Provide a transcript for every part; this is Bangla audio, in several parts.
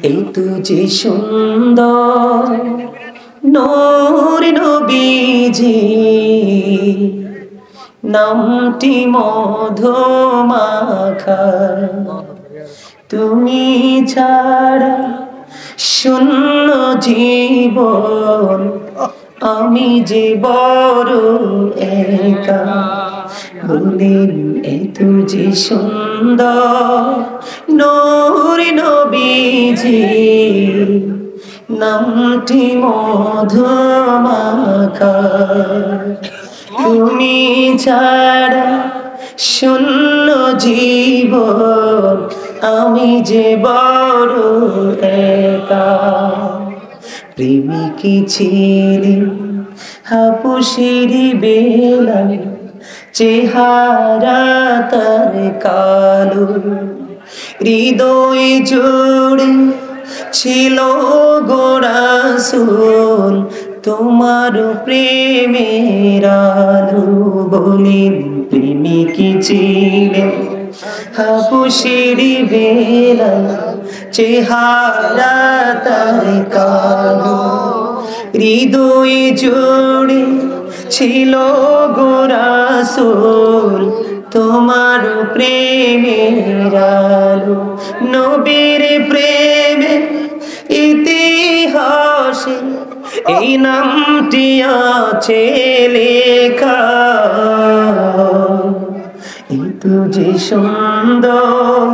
এই তো যে সুন্দর নূর নবীজি নামটি মধুমাখা তুমি ছাড়া শূন্য জীবন আমি যে বড় একা বলেন এত যে সুন্দর নূর নবীজি নামটি মধুমাখা তুমি ছাড়া শূন্য জীবন আমি যে বড় একা প্রেমিকী ছিলি হাপুসের বেলায় চেহারা তার কালো হৃদয় জুড়ে ছিল গো রাসূল তোমার প্রেমের আলো বলেন প্রেমিকী ছিলেন হাপুসের বেলায় চেহারা তার কালো হৃদয় জুড়ে ছিল গো রাসূল তোমার প্রেমের আলো নবীর প্রেমে ইতিহাসে এই নামটি আছে লেখা এই তো যে সুন্দর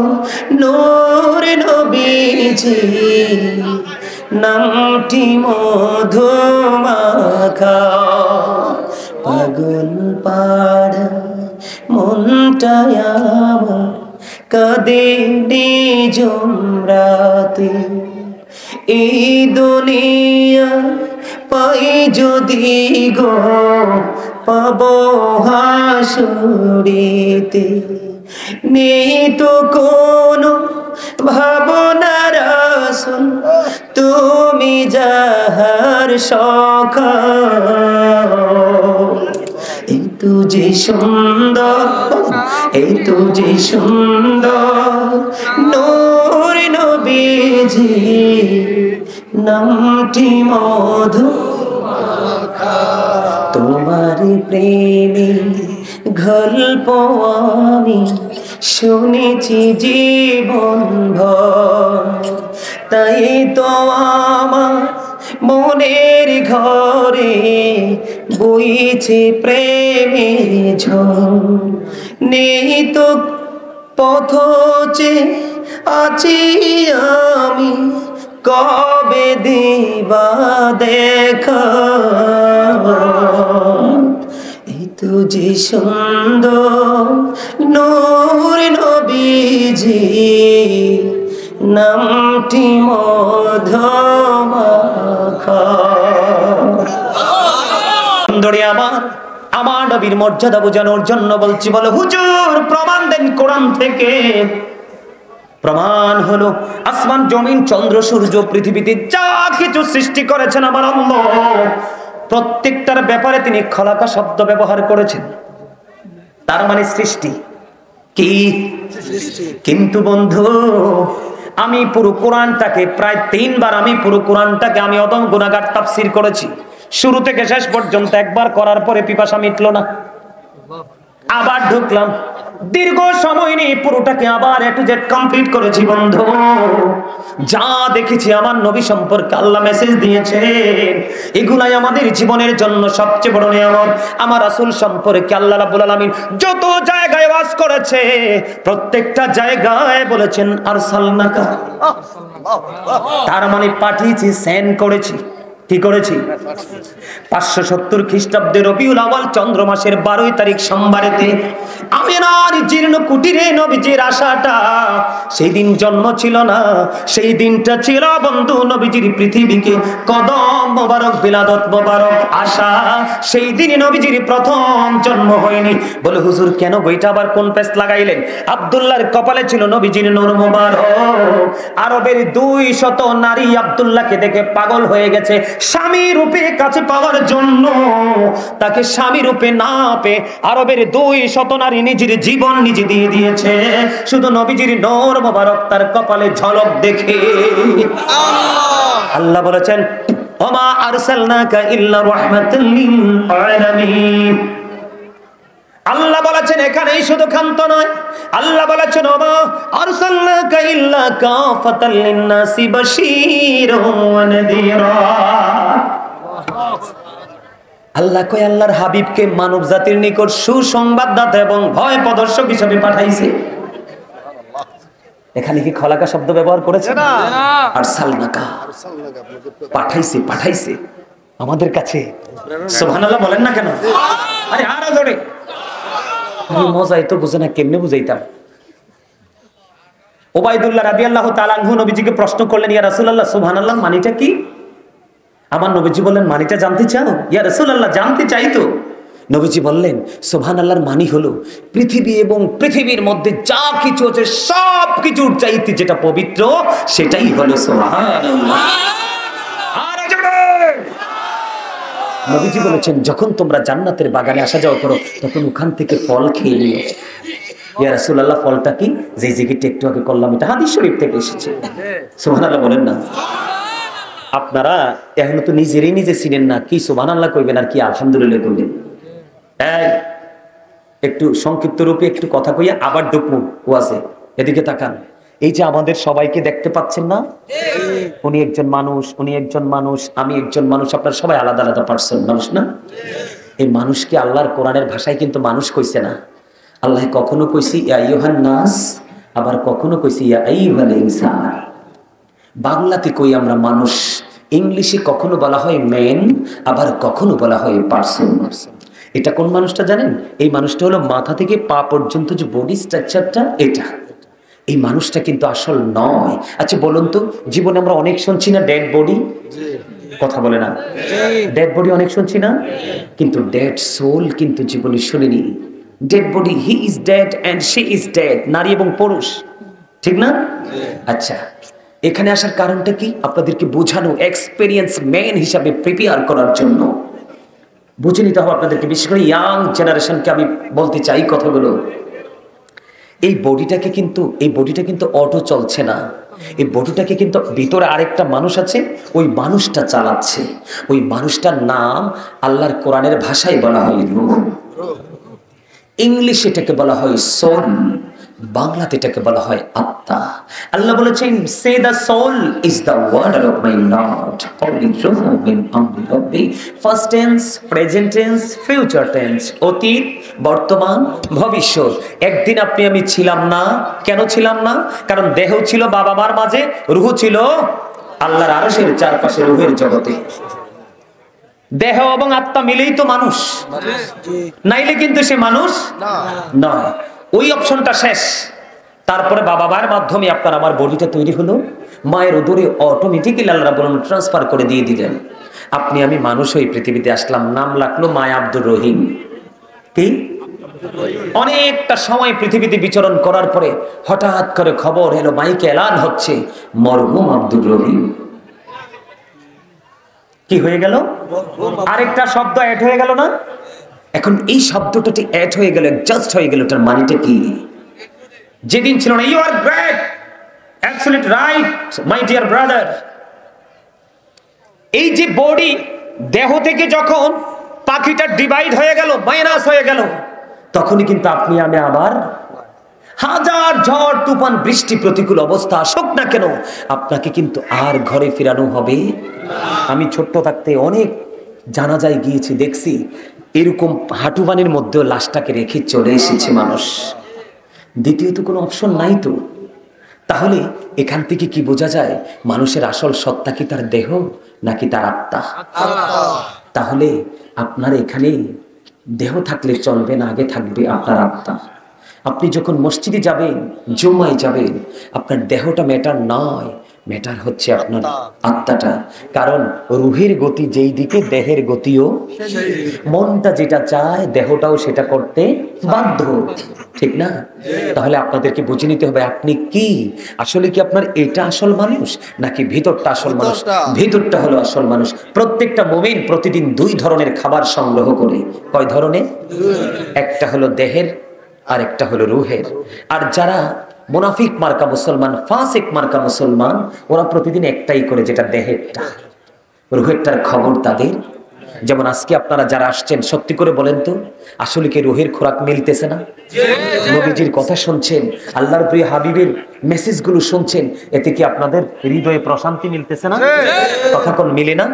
নূর নবীজি নামটি মধুমাখা পাগল পাড়া মনটায় আমার কাঁদে নিঝুম রাতে এই দুনিয়া পাই যদি গো পাবো হাসুরিতে নেই তো কোনো ভাবনা রাসূল তুমি যাহার সখা এই তো যে সুন্দর এই তো যে সুন্দর নূর নবীজি নামটি মধুমাখা তোমার প্রেমে গল্প আমি শুনেছি জীবন ভর তাই তো আমার মনের ঘরে বইছে প্রেমের ঝড় নেই তো পথ চেয়ে আছি আমি কবে দিবা দেখা এই তো যে সুন্দর নূর নবীজি নামটি মধুমাখা সুন্দরী আমার নবীর মর্যাদা বোঝানোর জন্য বলছি বলে হুজুর প্রমাণ দেন কোরআন থেকে প্রমাণ হলো আসমান জমিন চন্দ্র সূর্য পৃথিবীতে যা কিছু সৃষ্টি করেছেন আমার আল্লাহ প্রত্যেকটার ব্যাপারে তিনি খলাকা শব্দ ব্যবহার করেছেন তার মানে সৃষ্টি কি কিন্তু বন্ধু আমি পুরো কোরআনটাকে প্রায় 3 বার আমি অদম গুনাহগার তাফসীর করেছি শুরু থেকে শেষ পর্যন্ত একবার করার পরে পিপাসা মিটলো না আবার ঢুকলাম দীর্ঘ সময় নিয়ে পুরোটাকে আবার A to Z কমপ্লিট করেছি বন্ধু যা দেখেছি আমার নবী সম্পর্কে আল্লাহ মেসেজ দিয়েছে এগুলাই আমাদের জীবনের জন্য সবচেয়ে বড় নিয়ামত আমার রাসূল সম্পর্কে আল্লাহ রাব্বুল আলামিন যত জায়গায় ওয়াজ করেছে প্রত্যেকটা জায়গায় বলেছেন আরসালনাকা তার মানে পাঠিয়েছি সেন্ড করেছি কি করেছি 570 খ্রিস্টাব্দে রবিউল আউয়াল চন্দ্র মাসের 12 তারিখ সোমবারেতে আমিনার জীর্ণ কুটিরে নবীজির আশাটা সেই দিন জন্ম ছিল না সেই দিনটা ছিল বন্ধু নবীজির পৃথিবীকে কদম মোবারক বিলাদত মোবারক আশা সেই দিনই নবীজির প্রথম জন্ম হয়নি বলে হুজুর কেন বইটা আবার কোন পেস লাগাইলেন আব্দুল্লাহর কপালে ছিল নবীজির নূর মোবারক আরবের 200 নারী আব্দুল্লাহকে দেখে পাগল হয়ে গেছে স্বামী রূপে কাছে পাওয়ার জন্য তাকে স্বামী রূপে না পেয়ে আরবের 200 নারী নিজের জীবন নিজে দিয়ে দিয়েছে শুধু নবীজির নূর মোবারক তার কপালে ঝলক দেখে। আল্লাহ বলেছেন ওমা আরসালনাকা ইল্লা রাহমাতাল লিল আলামিন। আল্লাহ বলেছেন এখানেই শুধু ক্ষান্ত নয়, আল্লাহ বলেছেন ওমা আরসালনাকা ইল্লা কাফাতাল লিন-নাসি বাশীরাও ওয়া নাযীরা। আল্লাহ কয় আল্লাহর হাবিবকে মানব জাতির নিকট সুসংবাদদাতা এবং ভয় প্রদর্শক হিসেবে পাঠাইছে। এখানে কি খলাকা শব্দ ব্যবহার করেছে না? আরসালনাকা পাঠাইছে, পাঠাইছে আমাদের কাছে। সুবহানাল্লাহ বলেন না কেন? আরে আরো জোরে। মজাই তো বুঝে না, কেমনে বুঝাইতাম? ওবাইদুল্লাহ রাদিয়াল্লাহু তাআলা আনহু নবীজিকে প্রশ্ন করলেন, ইয়া রাসূলুল্লাহ সুবহানাল্লাহ মানিটা কি? আমার নবীজি বললেন মানিটা জানতে চাও? ইয়া রাসূলুল্লাহ জানতে চাই তো। নবীজি বললেন সুবহানাল্লাহর মানি হলো পৃথিবী এবং পৃথিবীর মধ্যে যা কিছু আছে সব কিছুর চাইতে যেটা পবিত্র সেটাই হলো সুবহানাল্লাহ। আর জোরে। নবীজি বলেছেন যখন তোমরা জান্নাতের বাগানে আসা যাওয়া করো তখন ওখান থেকে ফল খেয়ে নিও। ইয়া রাসূলুল্লাহ ফলটা কি? যে জিকিরটা একটু আগে করলাম এটা হাদিস শরীফ থেকে এসেছে। সুবহানাল্লাহ বলেন না। আপনারা এখন তো নিজেরই নিজে চিনেন না, কি সুবহানাল্লাহ কইবেন আর কি আলহামদুলিল্লাহ কইবেন। একটু সংক্ষিপ্ত রূপে একটু কথা কইয়া আবার ঢুকবো ওয়াজে। এদিকে তাকান, এই যে আমাদের সবাইকে দেখতে পাচ্ছেন না, উনি একজন মানুষ, উনি একজন মানুষ, আমি একজন মানুষ, আপনারা সবাই আলাদা আলাদা পার্সন মানুষ না? এই মানুষকে আল্লাহর কোরআনের ভাষায় কিন্তু মানুষ কইছে না। আল্লাহ কখনো কইছি ইয়া আইয়ুহান নাস, আবার কখনো কইছি ইয়া আইয়ুহাল ইনসান। বাংলাতে কই আমরা মানুষ, ইংলিশে কখনো বলা হয় ম্যান, আবার কখনো বলা হয় পার্সন। এটা কোন মানুষটা জানেন? এই মানুষটা হলো মাথা থেকে পা পর্যন্ত যে বডি স্ট্রাকচারটা, এটা এই মানুষটা কিন্তু আসল নয়। আচ্ছা বলুন তো, জীবনে আমরা অনেক শুনছি না ডেড বডি? কথা বলে না? ডেড বডি অনেক শুনছি না, কিন্তু ডেড সোল কিন্তু জীবনে শুনিনি। Dead body, he is dead and she is dead, নারী এবং পুরুষ, ঠিক না? আচ্ছা এখানে আসার কারণটা কি? আপনাদেরকে বোঝানো, এক্সপেরিয়েন্স ম্যান হিসাবে প্রিপেয়ার করার জন্য বুঝে নিতে হবে আপনাদেরকে। বিশেষ করে ইয়াং জেনারেশনকে আমি বলতে চাই কথাগুলো। এই বডিটা কিন্তু অটো চলছে না, এই বডিটাকে কিন্তু ভিতরে আরেকটা মানুষ আছে, ওই মানুষটা চালাচ্ছে। ওই মানুষটার নাম আল্লাহর কোরআনের ভাষায় বলা হয় রূহ, ইংলিশে এটাকে বলা হয় সোল, বাংলাতে এটাকে বলা হয় আত্মা। আল্লাহ বলেছেন say the soul is the word of my Lord, only রূহ মিন আমরি রব্বি। First tense, present tense, future tense, অতীত, বর্তমান, ভবিষ্যৎ। একদিন আপনি আমি ছিলাম না। কেন ছিলাম না? কারণ দেহ ছিল বাবা মার মাঝে, রূহ ছিল আল্লাহর আরশের চারপাশে, রূহের জগতে। দেহ এবং আত্মা মিলেই তো মানুষ, নাইলে কিন্তু সে মানুষ নয়। ওই অপশনটা শেষ। তারপরে বাবা মায়ের মাধ্যমে আপনার আমার বডিটা তৈরি হলো, মায়ের উদরে অটোমেটিক্যালি আল্লাহ রাব্বুল আলামিন ট্রান্সফার করে দিয়ে দিলেন। আপনি আমি মানুষ হয়ে পৃথিবীতে আসলাম, নাম লাগলো মায়া আব্দুর রহিম। কি? অনেকটা সময় পৃথিবীতে বিচরণ করার পরে হঠাৎ করে খবর এলো, মাইকে এলান হচ্ছে মরহুম আব্দুর রহিম। কি হয়ে গেল? আরেকটা শব্দ অ্যাড হয়ে গেল না? এখন এই শব্দটাটি অ্যাড হয়ে গেল, জাস্ট হয়ে গেল, এটার মানেটা কি? যেদিন ছিল না, you are great, absolute right my dear brother. এই যে বডি, দেহ থেকে যখন পাখিটা ডিভাইড হয়ে গেল, মাইনাস হয়ে গেল, তখনই কিন্তু আপনি আমি আবার হাজার ঝড় তুফান বৃষ্টি প্রতিকূল অবস্থা আসুক না কেন, আপনাকে কিন্তু আর ঘরে ফেরানো হবে। আমি ছোট্ট থাকতে অনেক জানাজায় গিয়েছি, দেখছি এরকম হাঁটুবানির মধ্যেও লাশটাকে রেখে চলে এসেছে মানুষ। দ্বিতীয়ত কোনো অপশন নাই তো। তাহলে এখান থেকে কি বোঝা যায়? মানুষের আসল সত্তা কি তার দেহ নাকি তার আত্মা? তাহলে আপনার এখানে দেহ থাকলে চলবে না, আগে থাকবে আপনার আত্মা। আপনি যখন মসজিদে যাবেন, জুমায় যাবেন, আপনার দেহটা ম্যাটার নয়, ম্যাটার হচ্ছে আপনার আত্মাটা। কারণ রুহের গতি যেই দিকে, দেহের গতিও, মনটা যেটা চায় দেহটাও সেটা করতে বাধ্য, ঠিক না? তাহলে আপনাদেরকে বুঝে নিতে হবে আপনি কি আসলে, কি আপনার এটা আসল মানুষ নাকি ভিতরটা আসল মানুষ? ভিতরটা হলো আসল মানুষ। প্রত্যেকটা মুমিন প্রতিদিন দুই ধরনের খাবার সংগ্রহ করে। কয় ধরনের? একটা হলো দেহের আর একটা হলো রুহের। আর যারা মুনাফিক মার্কা মুসলমান, ফাসিক মার্কা মুসলমান, ওরা প্রতিদিন একটাই করে, যেটা দেহেরটা। রুহেরটার খবর তাদের। যেমন আজকে আপনারা যারা আসছেন, সত্যি করে বলেন তো, আসলে কি রুহের খোরাক মিলতেছে না? নবীজির কথা শুনছেন, আল্লাহর প্রিয় হাবিবের মেসেজগুলো শুনছেন, এতে কি আপনাদের হৃদয়ে প্রশান্তি মিলতেছে না? কথা কোন মিলে না?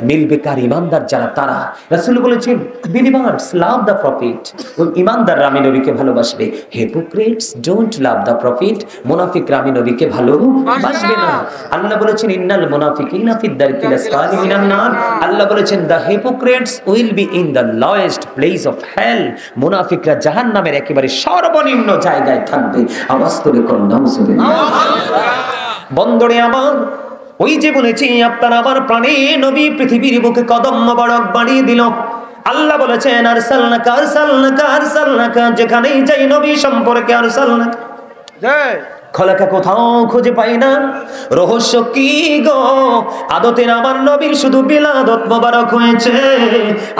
মিলবে কার? ইমানদার যারা, তারা। রাসূল বলেছেন, বিলিভার্স লাভ দ্য প্রফিট। ওই ইমানদাররা আমি নবীকে ভালোবাসবে। Hypocrites don't love the profit. মুনাফিকরা আমি নবীকে ভালোবাসবে না। আল্লাহ বলেছেন, ইন্নাল মুনাফিকিনা ফিদ দারকিল আসফালি মিনান নার। আল্লাহ বলেছেন, the hypocrites will be in the lowest place of hell. মুনাফিকরা জাহান্নামের একেবারে সর্বনিম্ন জায়গায় থাকবে। আওয়াজ করে কোন নাউজুবিল্লাহ। বন্দরে আমার, ওই যে বলেছি আপনার আমার প্রাণে নবী পৃথিবীর বুকে কদম মোবারক বাড়িয়ে দিল। আল্লাহ বলেছেন, আরসালনাকা আরসালনাকা আরসালনাকা, যেখানেই যাই নবী সম্পর্কে আরসালনাকা। জয় খোলাকা কোথাও খুঁজে পাই না। রহস্য কি গো? আদতের আমার নবীর শুধু বিলাদত মোবারক হয়েছে,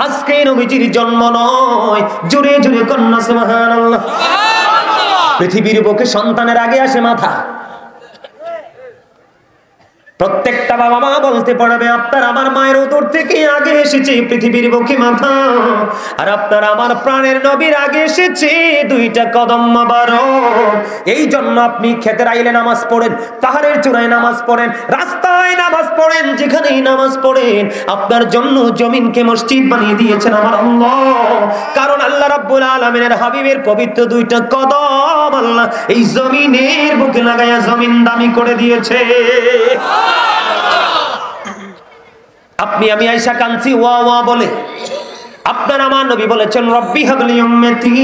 আজকে নবীজির জন্ম নয়। জুড়ে জুড়ে কন্যা সুবহানাল্লাহ। পৃথিবীর বুকে সন্তানের আগে আসে মাথা। প্রত্যেকটা বাবা মা বলতে পারবে, আপনার আমার মায়ের উদর থেকে আগে এসেছে পৃথিবীর বুকে মাথা, আর আপনার আমার প্রাণের নবীর আগে এসেছে দুইটা কদম মোবারক। এই জন্য আপনি খেতের আইলে নামাজ পড়েন, পাহাড়ের চূড়ায় নামাজ পড়েন, রাস্তায় নামাজ পড়েন, যেখানেই নামাজ পড়েন, আপনার জন্য জমিনকে মসজিদ বানিয়ে দিয়েছেন আমার আল্লাহ। কারণ আল্লাহ রাব্বুল আলামিনের হাবিবের পবিত্র দুইটা কদম আল্লাহ এই জমিনের বুকে লাগাইয়া জমিন দামি করে দিয়েছে। আপনি আমি আয়েশা কাঁদছি ওয়া ওয়া বলে, আপনার আমার নবী বলেছেন, রব্বি হাবলি উম্মতি,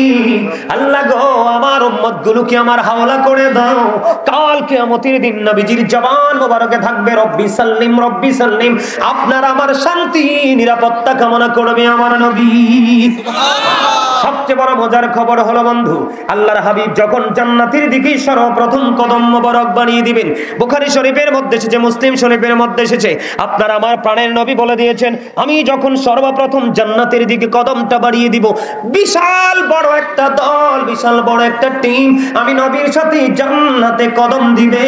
আল্লাহ গো আমার উম্মতগুলোকে আমার হাওলা করে দাও। কাল কিয়ামতের দিন নবীজির জবান মোবারকে থাকবে রব্বি সাল্লিম রব্বি সাল্লিম। আপনার আমার শান্তি নিরাপত্তা কামনা করবে আমার নবী। সবচেয়ে বড় মজার খবর হলো বন্ধু, আল্লাহর হাবিব যখন জান্নাতের দিকে সর্বপ্রথম কদম মোবারক বানিয়ে দিবেন, বুখারী শরীফের মধ্যে এসেছে, মুসলিম শরীফের মধ্যে এসেছে, আপনার আমার প্রাণের নবী বলে দিয়েছেন, আমি যখন সর্বপ্রথম জান্নাতের দিকে কদমটা বাড়িয়ে দিব, বিশাল বড় একটা দল, বিশাল বড় একটা টিম আমি নবীর সাথে জান্নাতে কদম দিবে।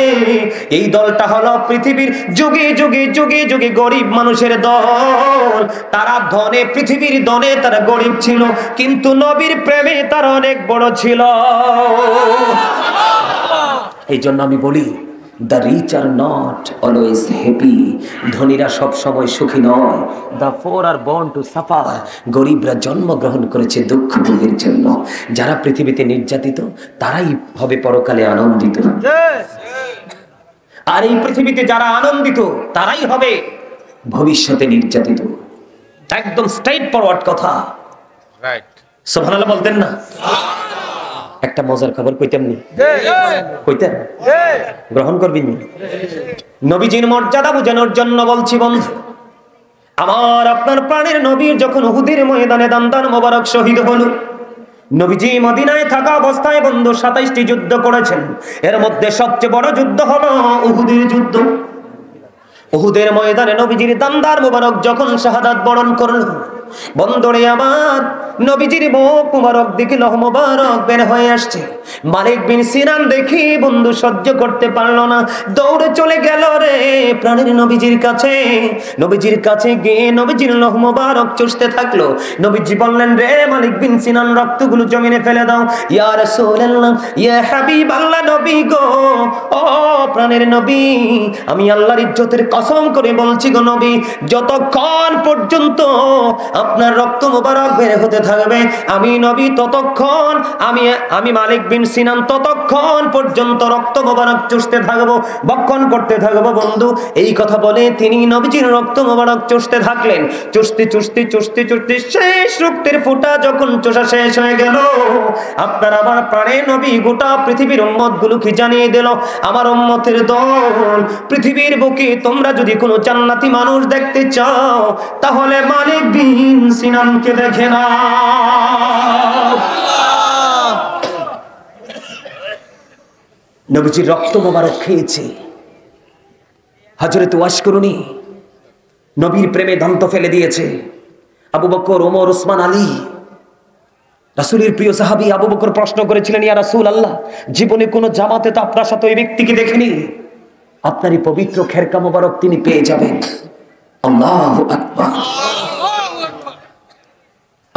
এই দলটা হলো পৃথিবীর যুগে যুগে যুগে যুগে গরিব মানুষের দল। তারা ধনে, পৃথিবীর ধনে তারা গরিব ছিল, কিন্তু নবীর প্রেমে তারা অনেক বড় ছিল। এই জন্য আমি বলি, the rich are not always happy. ধনীরা সব সময় সুখী নয়। the poor are born to suffer. গরিবরা জন্মগ্রহণ করেছে দুঃখ ভোগের জন্য। যারা পৃথিবীতে নির্যাতিত, তারাই হবে পরকালে আনন্দিত। আর এই পৃথিবীতে যারা আনন্দিত, তারাই হবে ভবিষ্যতে নির্যাতিত। একদম স্ট্রেইট ফরওয়ার্ড কথা। রাইট, সুবহানাল্লাহ বলতেন না? একটা মজার খবর কইতাম নি? কইতেন? গ্রহণ করবি নি? নবীজির মর্যাদা বোঝানোর জন্য বলছি বন্ধু আমার, আপনার প্রাণের নবীর যখন উহুদের ময়দানে দান্দান মোবারক শহীদ হলো, নবীজি মদিনায় থাকা অবস্থায় বন্ধু 27টি যুদ্ধ করেছেন। এর মধ্যে সবচেয়ে বড় যুদ্ধ হলো উহুদের যুদ্ধ। উহুদের ময়দানে নবীজির দান্দার মোবারক যখন শাহাদাত বরণ করল, বন্দরে আমার নবীজির মুখ মুবারক দিকে লৌহ মুবারক বের হয়ে আসছে। মালিক বিন সিনান দেখি বন্ধু সহ্য করতে পারলো না, দৌড়ে চলে গেল রে প্রাণের নবীজির কাছে। নবীজির কাছে গিয়ে নবীজির লৌহ মুবারক চুষতে থাকলো। নবীজি বললেন, রে মালিক বিন সিনান, রক্তগুলো জমিনে ফেলে দাও। ইয়া রাসূলুল্লাহ, ইয়া হাবিবাল্লাহ, নবী গো, ও প্রাণের নবী, আমি আল্লাহর ইজ্জতের কসম করে বলছি গো নবী, যতক্ষণ পর্যন্ত আপনার রক্ত মুবারক বের হতে থাকবে, আমি নবী ততক্ষণ, আমি মালিক বিন সিনান ততক্ষণ পর্যন্ত রক্ত মুবারক চুষতে থাকবো, ভক্ষণ করতে থাকবো। বন্ধু এই কথা বলে তিনি নবীজির রক্ত মুবারক চুষতে থাকলেন। চুষতে চুষতে চুষতে চুষতে শেষ রক্তের ফোঁটা যখন চোষা শেষ হয়ে গেল, আপনার আমার প্রাণের নবী গোটা পৃথিবীর উম্মতগুলোকে জানিয়ে দিল, আমার উম্মতের দল, পৃথিবীর বুকে তোমরা যদি কোনো জান্নাতি মানুষ দেখতে চাও, তাহলে মালিক বিন সিনানকে দেখে না। নবীজির রক্ত মোবারক খেয়েছে। হযরত ওয়াশকুরুনি নবীর প্রেমে দন্ত ফেলে দিয়েছে। আবু বকর, ওমর, ওসমান, আলী রাসূলের প্রিয় সাহাবী আবু বকর প্রশ্ন করেছিলেন, ইয়া রাসূলুল্লাহ, জীবনে কোনো জামাতে তো আপনার সাথে ওই ব্যক্তিকে দেখিনি, আপনারই পবিত্র খেরকা মোবারক তিনি পেয়ে যাবেন। আল্লাহু আকবার।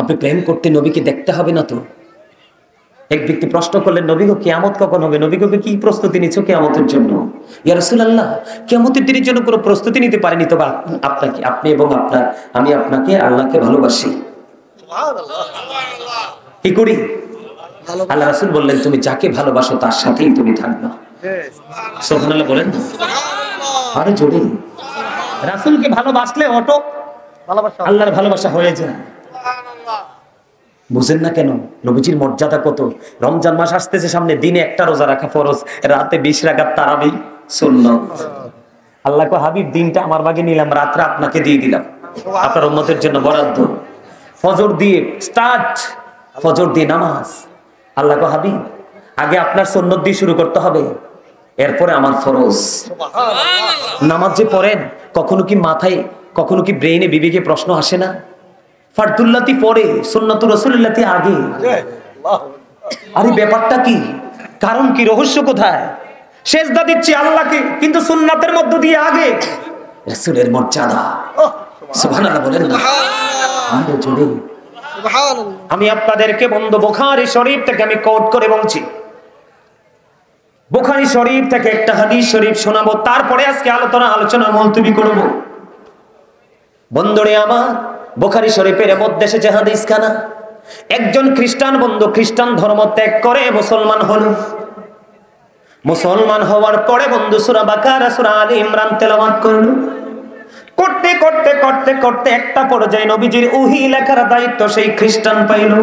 আপনি প্রেম করতে নবীকে দেখতে হবে না তো? এক ব্যক্তি প্রশ্ন করলেন, নবী গো কিয়ামত কখন হবে? নবী গো কি প্রস্তুতি নিছো কিয়ামতের জন্য? ইয়া রাসূলুল্লাহ, কিয়ামতের দিনের জন্য কোনো প্রস্তুতি নিতে পারিনি, তবে আপনাকে, আপনি এবং আপনার, আমি আপনাকে আল্লাহকে ভালোবাসি। কি করি? আল্লাহ রাসূল বললেন, তুমি যাকে ভালোবাসো তার সাথেই তুমি থাকবে। সুবহানাল্লাহ বলেন। আরে জোরে। রাসূলকে ভালোবাসলে অটো আল্লাহর ভালোবাসা হয়ে যায়। বুঝেন না কেন? নবীজির মর্যাদা কত। রমজান মাস আসতেছে সামনে, দিনে একটা রোজা রাখা ফরজ, রাতে 20 রাকাত তারাবি সুন্নাত। আল্লাহ কো হাবিব, দিনটা আমার ভাগে নিলাম, রাতটা আপনাকে দিয়ে দিলাম, আপনার উম্মতের জন্য বরাদ্দ। ফজর দিয়ে স্টার্ট, ফজর দিয়ে নামাজ। আল্লাহ কো হাবিব, আগে আপনার সুন্নাত দিয়ে শুরু করতে হবে, এরপরে আমার ফরজ। নামাজ যে পড়েন, কখনো কি মাথায়, কখনো কি ব্রেইনে, বিবেকে প্রশ্ন আসে না? ফারদুল্লাতি পরে, সুন্নাতুর রাসূলুল্লাহতি আগে। আরে ব্যাপারটা কি? কারণ কি? রহস্য কোথায়? সেজদা দিচ্ছি আল্লাহকে, কিন্তু সুন্নাতের মধ্য দিয়ে আগে রাসূলের মর্যাদা। সুবহানাল্লাহ বলেন না? আমি আপনাদেরকে বন্ধু বুখারী শরীফ থেকে আমি কোট করে বলছি। বুখারী শরীফ থেকে একটা হাদিস শরীফ শোনাবো, তারপরে আজকে আলোচনা মুলতবি করব। বন্ধুরে আমার, বুখারী শরীফের মধ্যে এসেছে হাদিস খানা। একজন খ্রিস্টান বন্ধু খ্রিস্টান ধর্ম ত্যাগ করে মুসলমান হল। মুসলমান হওয়ার পরে বন্ধু সূরা বাকারা, সূরা আলে ইমরান তেলাওয়াত করল। করতে করতে করতে করতে একটা পর্যায়ে নবীজির ওহী লেখার দায়িত্ব সেই খ্রিস্টান পাইল।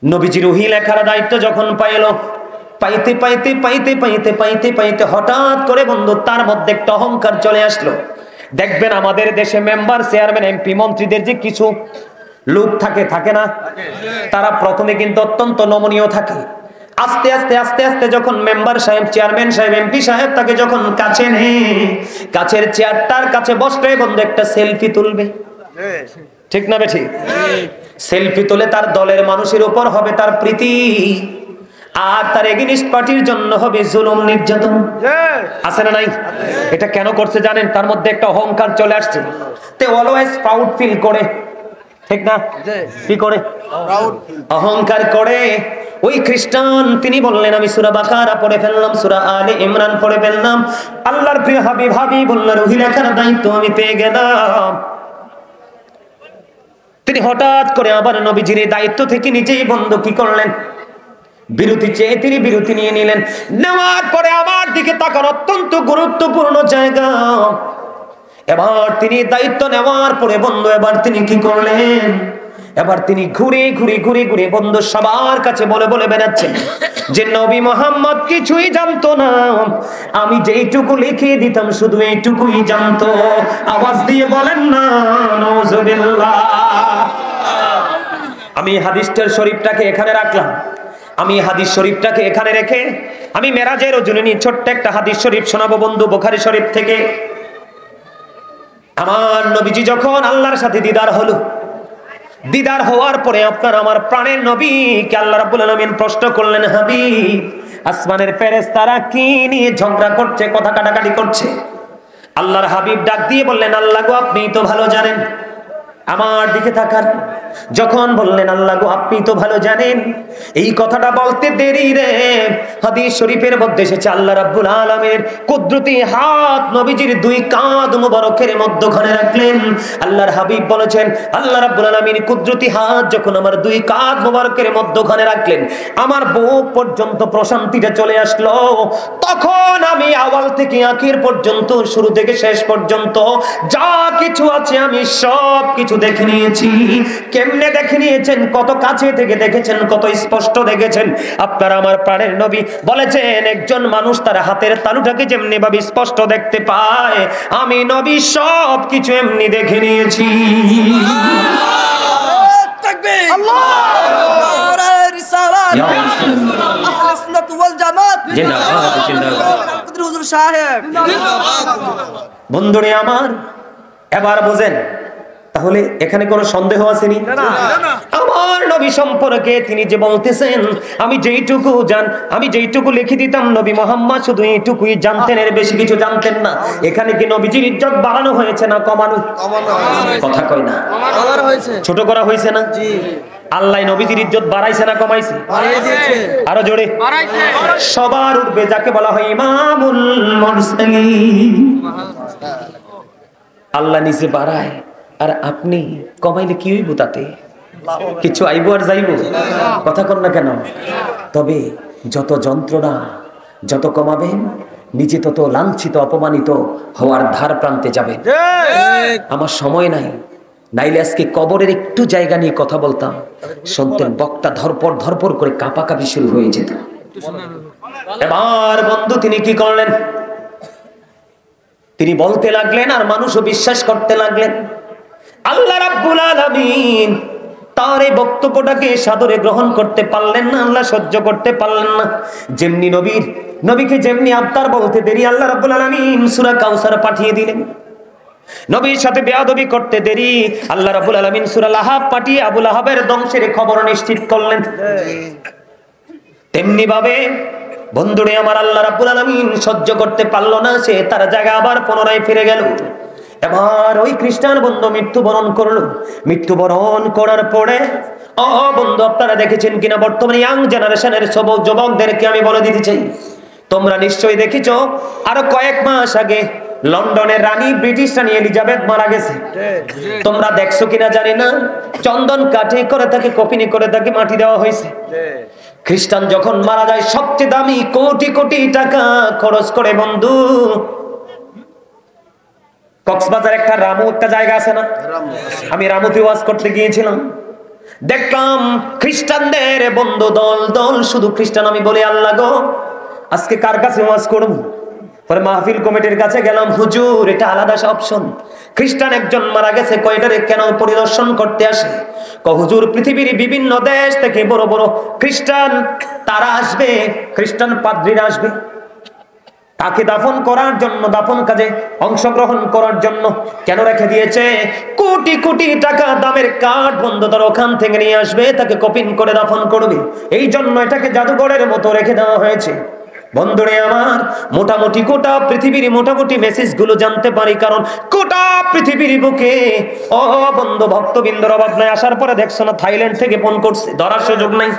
নবীজির ওহী লেখার দায়িত্ব যখন পাইল, পাইতে পাইতে পাইতে পাইতে পাইতে পাইতে হঠাৎ করে বন্ধু তার মধ্যে একটা অহংকার চলে আসলো। দেখবেন আমাদের দেশে মেম্বার, চেয়ারম্যান, এমপি, মন্ত্রীদের যে কিছু লোক থাকে না, তারা প্রথমে কিন্তু অত্যন্ত নমনীয় থাকে। আস্তে আস্তে আস্তে আস্তে যখন মেম্বার সাহেব, চেয়ারম্যান সাহেব, এমপি সাহেব তাকে যখন কাছে নেই, কাছের চেয়ারটার কাছে বসলে বন্ধু একটা সেলফি তুলবে, ঠিক না বেঠি? সেলফি তুলে তার দলের মানুষের উপর হবে তার প্রীতি, আর তার এগেইনস্ট পার্টির জন্য হবে জুলুম, নির্যাতন। আছে না নাই? এটা কেন করছে জানেন? তার মধ্যে একটা অহংকার চলে আসছে। তে অলওয়েজ প্রাউড ফিল করে, ঠিক না? কি করে? অহংকার করে। ওই খ্রিস্টান তিনি বললেন, আমি সূরা বাকারা পড়ে ফেললাম, সূরা আলে ইমরান পড়ে ফেললাম, আল্লাহর প্রিয় হাবিব বললেন ওহী লেখার দায়িত্ব আমি পেয়ে গেলাম। তিনি হঠাৎ করে আবার নবীজির দায়িত্ব থেকে নিজেই বন্ধু কি করলেন? বিরতি চেয়ে তিনি বিরতি নিয়ে নিলেন। নেওয়ার পরে আমার দিকে তাকান, অত্যন্ত গুরুত্বপূর্ণ জায়গা। এবার তিনি দায়িত্ব নেওয়ার পরে বন্ধু এবার তিনি কি করলেন? এবার তিনি ঘুরে ঘুরে ঘুরে ঘুরে বন্ধু সবার কাছে বলে বলে বেড়াচ্ছেন যে নবী মুহাম্মদ কিছুই জানতো না, আমি যেইটুকু লিখিয়ে দিতাম শুধু এইটুকুই জানতো। আওয়াজ দিয়ে বলেন না নাউজুবিল্লাহ। আমি হাদিসটার শরীফটাকে এখানে রাখলাম। আমি হাদিস শরীফটাকে এখানে রেখে আমি মেরাজের ওজনে নিয়ে ছোট্ট একটা হাদিস শরীফ শোনাবো বন্ধু বুখারী শরীফ থেকে। আমার নবীজি যখন আল্লাহর সাথে দিদার হলো, দিদার হওয়ার পরে আপনার আমার প্রাণের নবীকে আল্লাহ রাব্বুল আলামিন প্রশ্ন করলেন, হাবিব, আসমানের ফেরেশতারা কি নিয়ে ঝগড়া করছে, কথা কাটাকাটি করছে? আল্লাহর হাবিব ডাক দিয়ে বললেন, আল্লাহ গো আপনিই তো ভালো জানেন। আমার দিকে তাকান, যখন বললেন আল্লাহ গো আপনি তো ভালো জানেন, এই কথাটা বলতে দেরি রে হাদিস শরীফের মধ্যে এসেছে আল্লাহ রাব্বুল আলামিনের কুদরতি হাত নবীজির দুই কাঁধ মুবারকের মধ্যখানে রাখলেন। আল্লাহর হাবিব বলেছেন, আল্লাহ রাব্বুল আলামিন কুদরতি হাত যখন আমার দুই কাঁধ মুবারকের মধ্যখানে রাখলেন, আমার বুক পর্যন্ত প্রশান্তিটা চলে আসলো। তখন আমি আওয়াল থেকে আখির পর্যন্ত, শুরু থেকে শেষ পর্যন্ত যা কিছু আছে আমি সব কিছু দেখে নিয়েছি। কেমনে দেখে নিয়েছেন? কত কাছে থেকে দেখেছেন, কত স্পষ্ট দেখেছেন? আপনার আমার প্রাণের নবী বলেছেন, একজন মানুষ তার হাতের তালুটাকে যেমনি ভাবে স্পষ্ট দেখতে পায়, আমি নবী সব কিছু এমনি দেখে নিয়েছি। তাকবীর, আল্লাহু রিসালাত, আহলে সুন্নাত ওয়াল জামাত, জিন্দাবাদ জিন্দাবাদ, হুজুর সাহেব জিন্দাবাদ। বন্ধুরে আমার, এবার বুঝেন তাহলে এখানে কোনো সন্দেহ আসেনি? আমার নবী সম্পর্কে তিনি যে বলতেছেন, আমি যেইটুকু লিখে দিতাম নবী মুহাম্মদ শুধু এইটুকুই জানতেন, এর বেশি কিছু জানতেন না। এখানে কি নবীজির ইজ্জত বাড়ানো হয়েছে না কমানো? কথা কয় না, ছোট করা হয়েছে না? আল্লাহ নবীজির ইজ্জত বাড়াইছে না কমাইছে? আরো জোরে সবার উঠবে যাকে বলা হয় ইমামুল মুরসালিন। আল্লাহ নিচে বাড়ায় আর আপনি কমাইলে কি হইব? তাতে কিছু আইব আর যাইব? কথা কর না কেন? তবে যত যন্ত্রণা যত কমাবেন নিজে তত লাঞ্ছিত অপমানিত হওয়ার ধার প্রান্তে যাবেন। আমার সময় নাই, নাইলে আজকে কবরের একটু জায়গা নিয়ে কথা বলতাম, শুনতেন বক্তা ধরপর করে কাঁপাকাঁপি শুরু হয়ে যেত। এবার বন্ধু তিনি কি করলেন? তিনি বলতে লাগলেন আর মানুষও বিশ্বাস করতে লাগলেন। আল্লাহ রাব্বুল আলামিন তার এই বক্তব্যটাকে সাদরে গ্রহণ করতে পারলেন না, আল্লাহ সহ্য করতে পারলেন না। যেমনি নবীকে যেমনি আবতার বলতে দেরি, আল্লাহ রাব্বুল আলামিন সূরা কাউসার পাঠিয়ে দিলেন। নবীর সাথে বেয়াদবি করতে দেরি, আল্লাহ রাব্বুল আলামিন সূরা লাহাব পাঠিয়ে আবু লাহাবের ধ্বংসের খবর নিশ্চিত করলেন। তেমনি ভাবে বন্ধুরে আমার আল্লাহ রাব্বুল আলামিন সহ্য করতে পারলো না, সে তার জায়গায় আবার পুনরায় ফিরে গেল। এবার ওই খ্রিস্টান বন্ধু মৃত্যুবরণ করলো। মৃত্যুবরণ করার পরে বন্ধু আপনারা দেখেছেন কিনা, বর্তমানে ইয়াং জেনারেশনের সব যুবকদেরকে আমি বলে দিতে চাই, তোমরা নিশ্চয়ই দেখেছ আরো কয়েক মাস আগে লন্ডনের রানী, ব্রিটিশ রানী এলিজাবেথ মারা গেছে। তোমরা দেখছো কিনা জানি না, চন্দন কাঠে করে তাকে কফিনে করে তাকে মাটি দেওয়া হয়েছে। খ্রিস্টান যখন মারা যায় সবচেয়ে দামি কোটি কোটি টাকা খরচ করে বন্ধু। কক্সবাজার একটা জায়গা আছে না, আমি রামুতে ওয়াজ করতে গিয়েছিলাম, দেখলাম খ্রিস্টানদের বন্ধু দল শুধু খ্রিস্টান। আমি বলি আল্লাহ গো, আজকে কার কাছে ওয়াজ করব? পরে মাহফিল কমিটির কাছে গেলাম, হুজুর এটা আলাদা অপশন, খ্রিস্টান একজন মারা গেছে, কয়টারে কেন পরিদর্শন করতে আসে? হুজুর পৃথিবীর বিভিন্ন দেশ থেকে বড় বড় খ্রিস্টান তারা আসবে, খ্রিস্টান পাদ্রীরা আসবে তাকে দাফন করার জন্য, দাফন কাজে অংশগ্রহণ করার জন্য। কেন রেখে দিয়েছে? কোটি কোটি টাকা দামের কাঠ বন্ধু তারা ওখান থেকে নিয়ে আসবে, তাকে কফিন করে দাফন করবে। এই জন্য এটাকে জাদুঘরের মতো রেখে দেওয়া হয়েছে। বন্ধুরে আমার, মোটামুটি গোটা পৃথিবীর মোটামুটি মেসেজ গুলো জানতে পারি, কারণ গোটা পৃথিবীর বুকে বন্ধু ভক্তবৃন্দর অভাব নাই। আসার পরে দেখছো না থাইল্যান্ড থেকে ফোন করছে, ধরার সুযোগ নাই,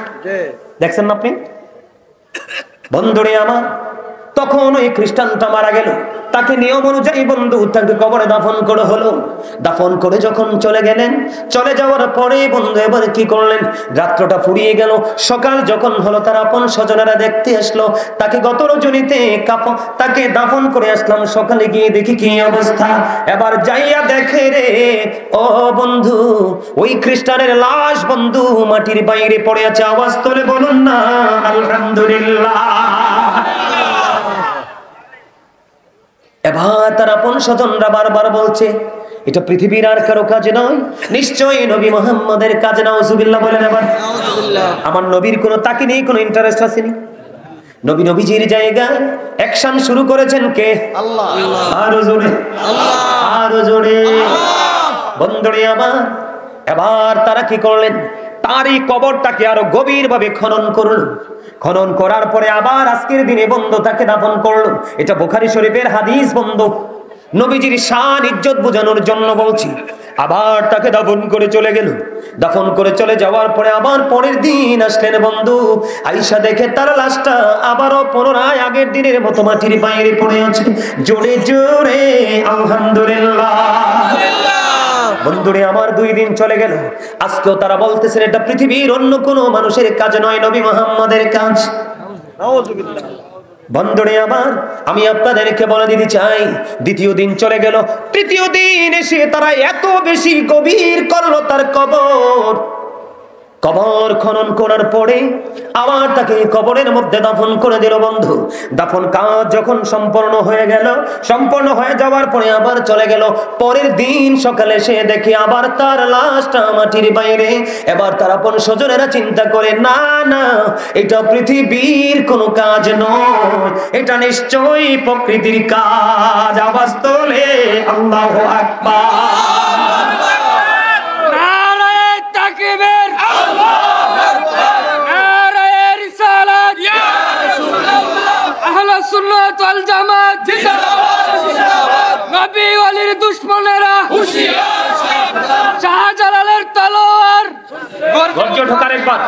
দেখছেন না আপনি? বন্ধুরে আমার, তখন ওই খ্রিস্টানটা মারা গেল, তাকে নিয়ম অনুযায়ী বন্ধু তাকে কবরে দাফন করে হলো। দাফন করে যখন চলে গেলেন, চলে যাওয়ার পরে বন্ধু এবার কি করলেন? রাত্রটা ফুরিয়ে গেল, সকাল যখন হলো তার আপন স্বজনেরা দেখতে আসলো তাকে গত রজনীতে তাকে দাফন করে আসলাম। সকালে গিয়ে দেখি কি অবস্থা, এবার যাইয়া দেখে রে ও বন্ধু, ওই খ্রিস্টানের লাশ বন্ধু মাটির বাইরে পড়ে আছে। আওয়াজ তোলে বলুন না আলহামদুলিল্লাহ। এবার তার আপন স্বজনরা বারবার বলছে এটা পৃথিবীর আর কারো কাজে নয়, নিশ্চয়ই নবী মুহাম্মদের কাজে। নাউজুবিল্লাহ বলেন। এবার আমার নবীর কোনো তাকে নেই, কোনো ইন্টারেস্ট আসেনি। নবীজির জায়গায় অ্যাকশন শুরু করেছেন কে? আল্লাহ। আরো জোরে আল্লাহ, আরো জোরে বন্ধুরে আমার। এবার তারা কি করলেন? তারই কবরটাকে আরো গভীর ভাবে খনন করল। খনন করার পরে আবার আজকের দিনে বন্ধু তাকে দাফন করলো। এটা বুখারী শরীফের হাদিস বন্ধু, নবীজির শান ইজ্জত বোঝানোর জন্য বলছি। আবার তাকে দাফন করে চলে গেল। দাফন করে চলে যাওয়ার পরে আবার পরের দিন আসলেন বন্ধু, আয়েশা দেখে তার লাশটা আবারও পুনরায় আগের দিনের মতো মাটির বাইরে পড়ে আছে। জোরে জোরে আলহামদুলিল্লাহ। বন্ধুরে আমার 2 দিন চলে গেল, আজকেও তারা বলতেছেন এটা পৃথিবীর অন্য কোনো মানুষের কাজ নয়, নবী মুহাম্মদের কাজ। বন্ধুরে আমার, আমি আপনাদেরকে বলে দিতে চাই, 2য় দিন চলে গেল, 3য় দিন এসে তারা এত বেশি গভীর করলো তার কবর খনন করার পরে আবার তাকে কবরের মধ্যে দাফন করে দিল বন্ধু। দাফন কাজ যখন সম্পূর্ণ হয়ে গেল, সম্পূর্ণ হয়ে যাওয়ার পরে আবার চলে গেল। পরের দিন সকালে সে দেখে আবার তার লাশটা মাটির বাইরে। এবার তার আপন স্বজনেরা চিন্তা করে, না না, এটা পৃথিবীর কোনো কাজ নয়, এটা নিশ্চয়ই প্রকৃতির কাজ। আওয়াজ তোলে আল্লাহু আকবার। আহলে সুন্নাত ওয়াল জামাত জিন্দাবাদ জিন্দাবাদ। নবী ওয়ালির দুশমনেরা হুঁশিয়ার সাবধান। শাহজালালের তলোয়ার গর্জে ঢোকার একবার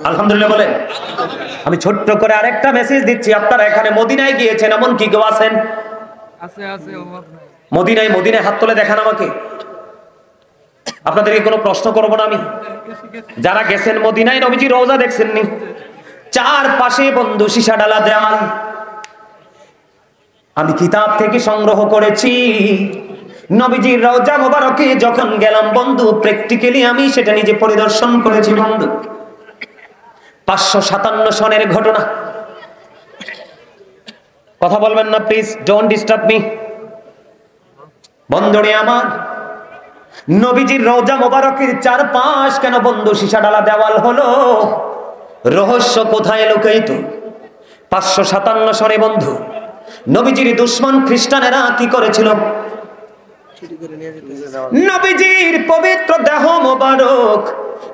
আলহামদুলিল্লাহ বলেন। আমি ছোট্ট করে আরেকটা মেসেজ দিচ্ছি, আপনারা এখানে মদিনায় গিয়েছেন, এমন কি কেউ আছেন? আছে আছে অভাব নাই। মদিনায় হাত তুলে দেখান আমাকে। আপনাদেরকে কোনো প্রশ্ন করবো না আমি। যারা গেছেন মদিনায়, নবীজি রওজা দেখছেননি? চারপাশে বন্ধু সীসা ডালা দেওয়াল। আমি কিতাব থেকে সংগ্রহ করেছি। নবীজির রওজা মোবারকে যখন গেলাম বন্ধু, প্র্যাকটিক্যালি আমি সেটা নিজে পরিদর্শন করেছি বন্ধু। 557 সনের ঘটনা। কথা বলবেন না প্লিজ, ডোন্ট ডিস্টার্ব মি। বন্ধুরে আমার, নবীজির রওজা মোবারকের চারপাশ কেন বন্ধু সীসা ডালা দেওয়াল হলো? রহস্য কোথায় লুকায়িত? 557 সনে বন্ধু নবীজির দুশমন খ্রিস্টানেরা কি করেছিল? নবীজির পবিত্র দেহ মোবারক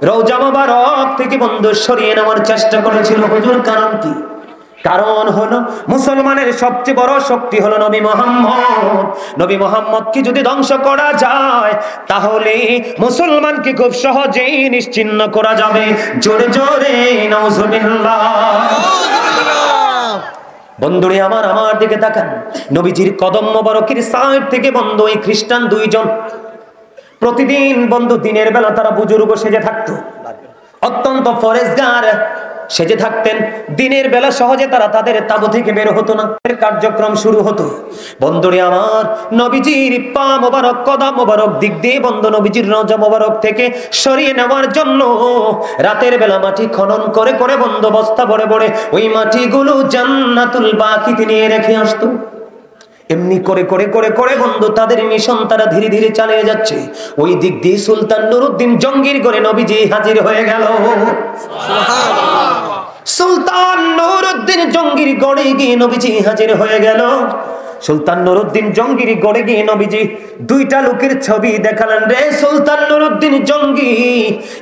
রওজা মোবারক থেকে বন্ধু সরিয়ে নেওয়ার চেষ্টা করেছিল। হুজুর কারণ কি? কারণ হলো মুসলমানের সবচেয়ে বড় শক্তি হলো নবী মুহাম্মদ। নবী মুহাম্মদকে যদি ধ্বংস করা যায় তাহলে মুসলমানকে খুব সহজেই নিশ্চিহ্ন করা যাবে। জোরে জোরে নাউজুবিল্লাহ। বন্ধুরে আমার দিকে তাকান। নবীজির কদম মোবারকের সাইড থেকে বন্ধু এই খ্রিস্টান দুইজন প্রতিদিন বন্ধু দিনের বেলা তারা বুজুর্গ সেজে থাকতো, অত্যন্ত ফরেজগার সেজে থাকতেন। দিনের বেলা সহজে তারা তাদের তাবু থেকে বের হতো না, কার্যক্রম শুরু হতো। বন্ধুরে আমার, নবীজির পা মোবারক কদম মোবারক দিক দিয়ে বন্ধু নবীজির রওজা মোবারক থেকে সরিয়ে নেওয়ার জন্য রাতের বেলা মাটি খনন করে করে বন্ধু বস্তা ভরে ভরে ওই মাটিগুলো জান্নাতুল বাকিতে নিয়ে রেখে আসতো। এমনি করে করে করে করে বন্ধু তাদের মিশন তারা ধীরে ধীরে চালিয়ে যাচ্ছে। ওই দিক দিয়ে সুলতান নুরউদ্দিন জঙ্গির ঘরে নবীজি হাজির হয়ে গেল। সুলতান নুরউদ্দিন জঙ্গির গড়ে গিয়ে নবীজি হাজির হয়ে গেল। সুলতান নুরউদ্দিন জঙ্গির গড়ে গিয়ে নবীজি দুইটা লোকের ছবি দেখালেন। রে সুলতান নুরউদ্দিন জঙ্গি,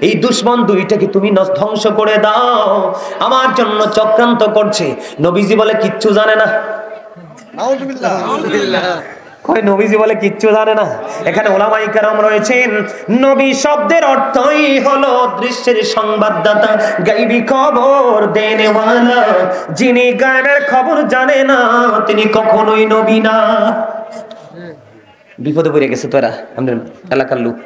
এই দুশমন দুইটাকে তুমি ধ্বংস করে দাও, আমার জন্য চক্রান্ত করছে। নবীজি বলে কিচ্ছু জানে না। নবীজি বলে কিচ্ছু জানে না। এখানে ওলামায়ে কেরাম রয়েছেন। নবী শব্দের অর্থই হলো দৃশ্যের সংবাদদাতা, গায়বী খবর দেনেওয়ালা। যিনি গায়বের খবর জানে না তিনি কখনোই নবী না। বিপদে পড়ে গেছে তোরা আমাদের এলাকার লোক।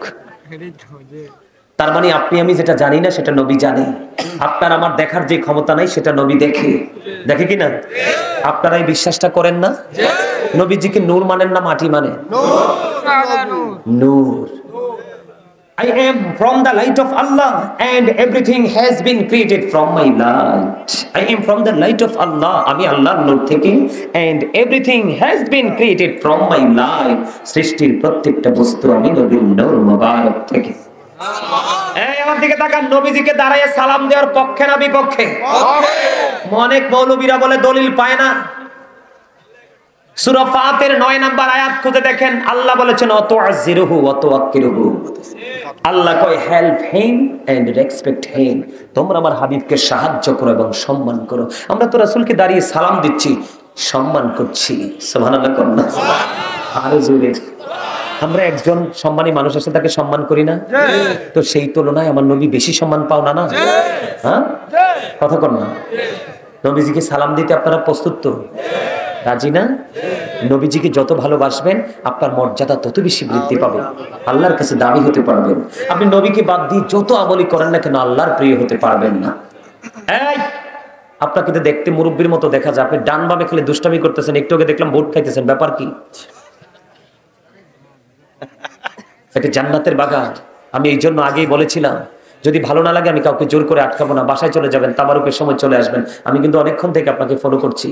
তার মানে আপনি আমি যেটা জানি না সেটা নবী জানে। আপনার আমার দেখার যে ক্ষমতা নাই সেটা নবী দেখে। দেখে কিনা? আপনারা এই বিশ্বাসটা করেন না? নবীজিকে নূর মানেন না মাটি মানে? নূর। I am from the light of Allah and everything has been created from my light. I am from the light of Allah. আমি আল্লাহর নূর থেকে and everything has been created from my light. সৃষ্টির প্রত্যেকটা বস্তু আমি নবীর নূর মোবারক থেকে। এই আমার দিকে তাকান। নবীজিকে দাঁড়ায় সালাম দেওয়ার পক্ষে না বিপক্ষে? অনেক মৌলবীরা বলে দলিল পায় না। সূরা ফাতির 9 নাম্বার আয়াত খুঁজে দেখেন। আল্লাহ বলেছেন ওয়াতুআযিরুহু ওয়াতুওয়াক্কিরুহু। আল্লাহ কয় help him and respect him. তোমরা আমার হাবিবকে সাহায্য করো এবং সম্মান করো। আমরা তো রাসূলকে দাঁড়িয়ে সালাম দিচ্ছি, সম্মান করছি। সুবহানাল্লাহ কন্না আরো জোরে। আমরা একজন সম্মানী মানুষ আছে তাকে সম্মান করি না? তো সেই তুলনায় আমার নবী বেশি সম্মান পাও না? না হ্যাঁ, কথা কর না। নবীজিকে সালাম দিতে আপনারা প্রস্তুত তো? রাজি না? নবীজিকে যত ভালোবাসবেন আপনার মর্যাদা তত বেশি বৃদ্ধি পাবে, আল্লাহর কাছে দাবি হতে পারবেন। আপনি নবীকে বাদ দিয়ে যত আমলি করেন না কেন আল্লাহর প্রিয় হতে পারবেন না। এই আপনাকে তো দেখতে মুরব্বির মতো দেখা যায়, আপনি ডান বামে খেলে দুষ্টামি করতেছেন। একটু আগে দেখলাম ভোট খাইতেছেন, ব্যাপার কি? এটা জান্নাতের বাগান। আমি এই জন্য আগেই বলেছিলাম যদি ভালো না লাগে আমি কাউকে জোর করে আটকাবো না, বাসায় চলে যাবেন, তাবারুকের সময় চলে আসবেন। আমি কিন্তু অনেকক্ষণ থেকে আপনাকে ফলো করছি।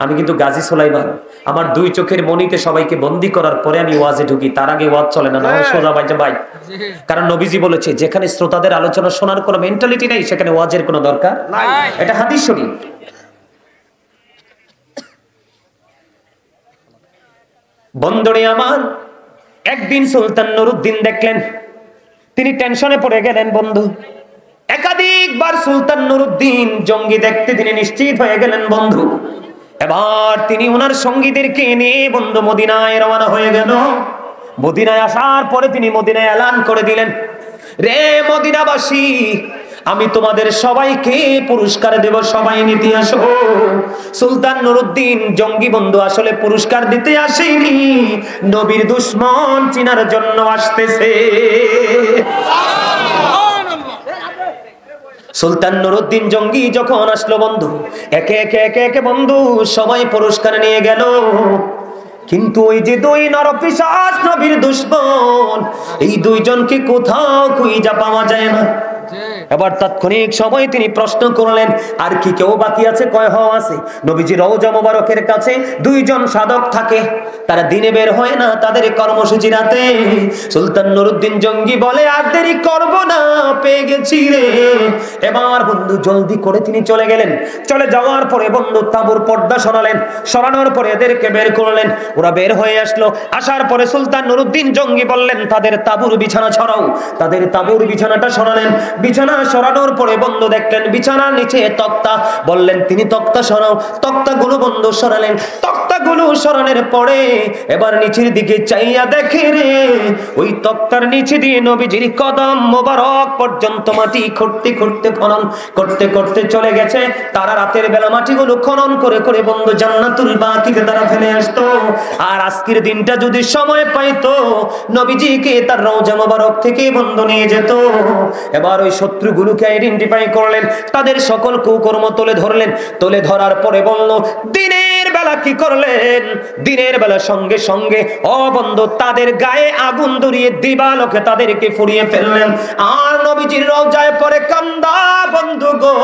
আমি কিন্তু গাজী সুলাইমান, আমার দুই চোখের মনিতে সবাইকে বন্দী করার পরে আমি ওয়াজে ঢুকি, তার আগে ওয়াজ চলে না, সোজা বাইজা ভাই। কারণ নবীজি বলেছে যেখানে শ্রোতাদের আলোচনা শোনার কোনো মেন্টালিটি নাই সেখানে ওয়াজের কোনো দরকার নাই। এটা হাদিস শরীফ। বন্ধুরে আমার, একদিন সুলতান নুরউদ্দিন দেখলেন তিনি টেনশনে পড়ে গেলেন। বন্ধু একাধিকবার সুলতান নুরউদ্দিন জঙ্গি দেখতে তিনি নিশ্চিত হয়ে গেলেন। বন্ধু এবার তিনি ওনার সঙ্গীদেরকে নিয়ে বন্ধু মদিনায় রওনা হয়ে গেল। মদিনায় আসার পরে তিনি মদিনায় এলান করে দিলেন, রে মদিনাবাসী, আমি তোমাদের সবাইকে পুরস্কার দেব, সবাই নিতে আসো। সুলতান নুরউদ্দিন জঙ্গি বন্ধু আসলে পুরস্কার দিতে আসেনি, নবীর দুশমন চিনার জন্য আসতেছে। সুলতান নুরউদ্দিন জঙ্গি যখন আসলো বন্ধু, একে একে একে একে বন্ধু সবাই পুরস্কার নিয়ে গেল। কিন্তু ওই যে দুই নরপিশাচ নবীর দুশমন, এই দুইজনকে কোথাও খুঁজে পাওয়া যায় না। এবার তাৎক্ষণিক সময় তিনি প্রশ্ন করলেন, আর কি কেউ বাকি আছে? কয় হ আছে। নবীজি রওজা মোবারকের কাছে দুইজন সাধক থাকে, তারা দিনে বের হয় না, তাদের কর্মসূচি রাতে। সুলতান নুরউদ্দিন জঙ্গি বলে, আর দেরি করব না, পেয়ে গেছি রে। এবার বন্ধু জলদি করে তিনি চলে গেলেন। চলে যাওয়ার পরে বন্ধু তাঁবুর পর্দা সরালেন, সরানোর পরে এদেরকে বের করলেন। ওরা বের হয়ে আসলো। আসার পরে সুলতান নুরউদ্দিন জঙ্গি বললেন, তাদের তাঁবুর বিছানা ছড়াও। তাদের তাঁবুর বিছানাটা সরালেন। বিছানা সরানোর পরে বন্ধু দেখলেন বিছানার নিচে তক্তা। বললেন তিনি তক্তা সরাও। তক্তাগুলো বন্ধু সরালেন। তক্তাগুলো সরানোর পরে এবার নিচের দিকে চাইয়া দেখে রে, ওই তক্তার নিচে দিয়ে নবীজির কদম মোবারক পর্যন্ত মাটি খুঁড়তে খুঁড়তে খনন করতে করতে চলে গেছে। তারা রাতের বেলা মাটিগুলো খনন করে করে বন্ধু জান্নাতুল বাকিতে তারা ফেলে আসতো। আর আজকের দিনটা যদি সময় পাইতো, নবীজিকে তার রওজা মোবারক থেকে বন্ধু নিয়ে যেত। এবার ওই শত্রুগুলোকে আইডেন্টিফাই করলেন, তাদের সকল কুকর্ম তুলে ধরলেন। তুলে ধরার পরে বলল, দিনের বেলা কি করলেন? দিনের বেলা সঙ্গে সঙ্গে ও বন্ধু তাদের গায়ে আগুন ধরিয়ে দিবালোকে তাদেরকে ফুরিয়ে ফেললেন। আর নবীজির রওজায় পরে কান্না বন্ধু গো,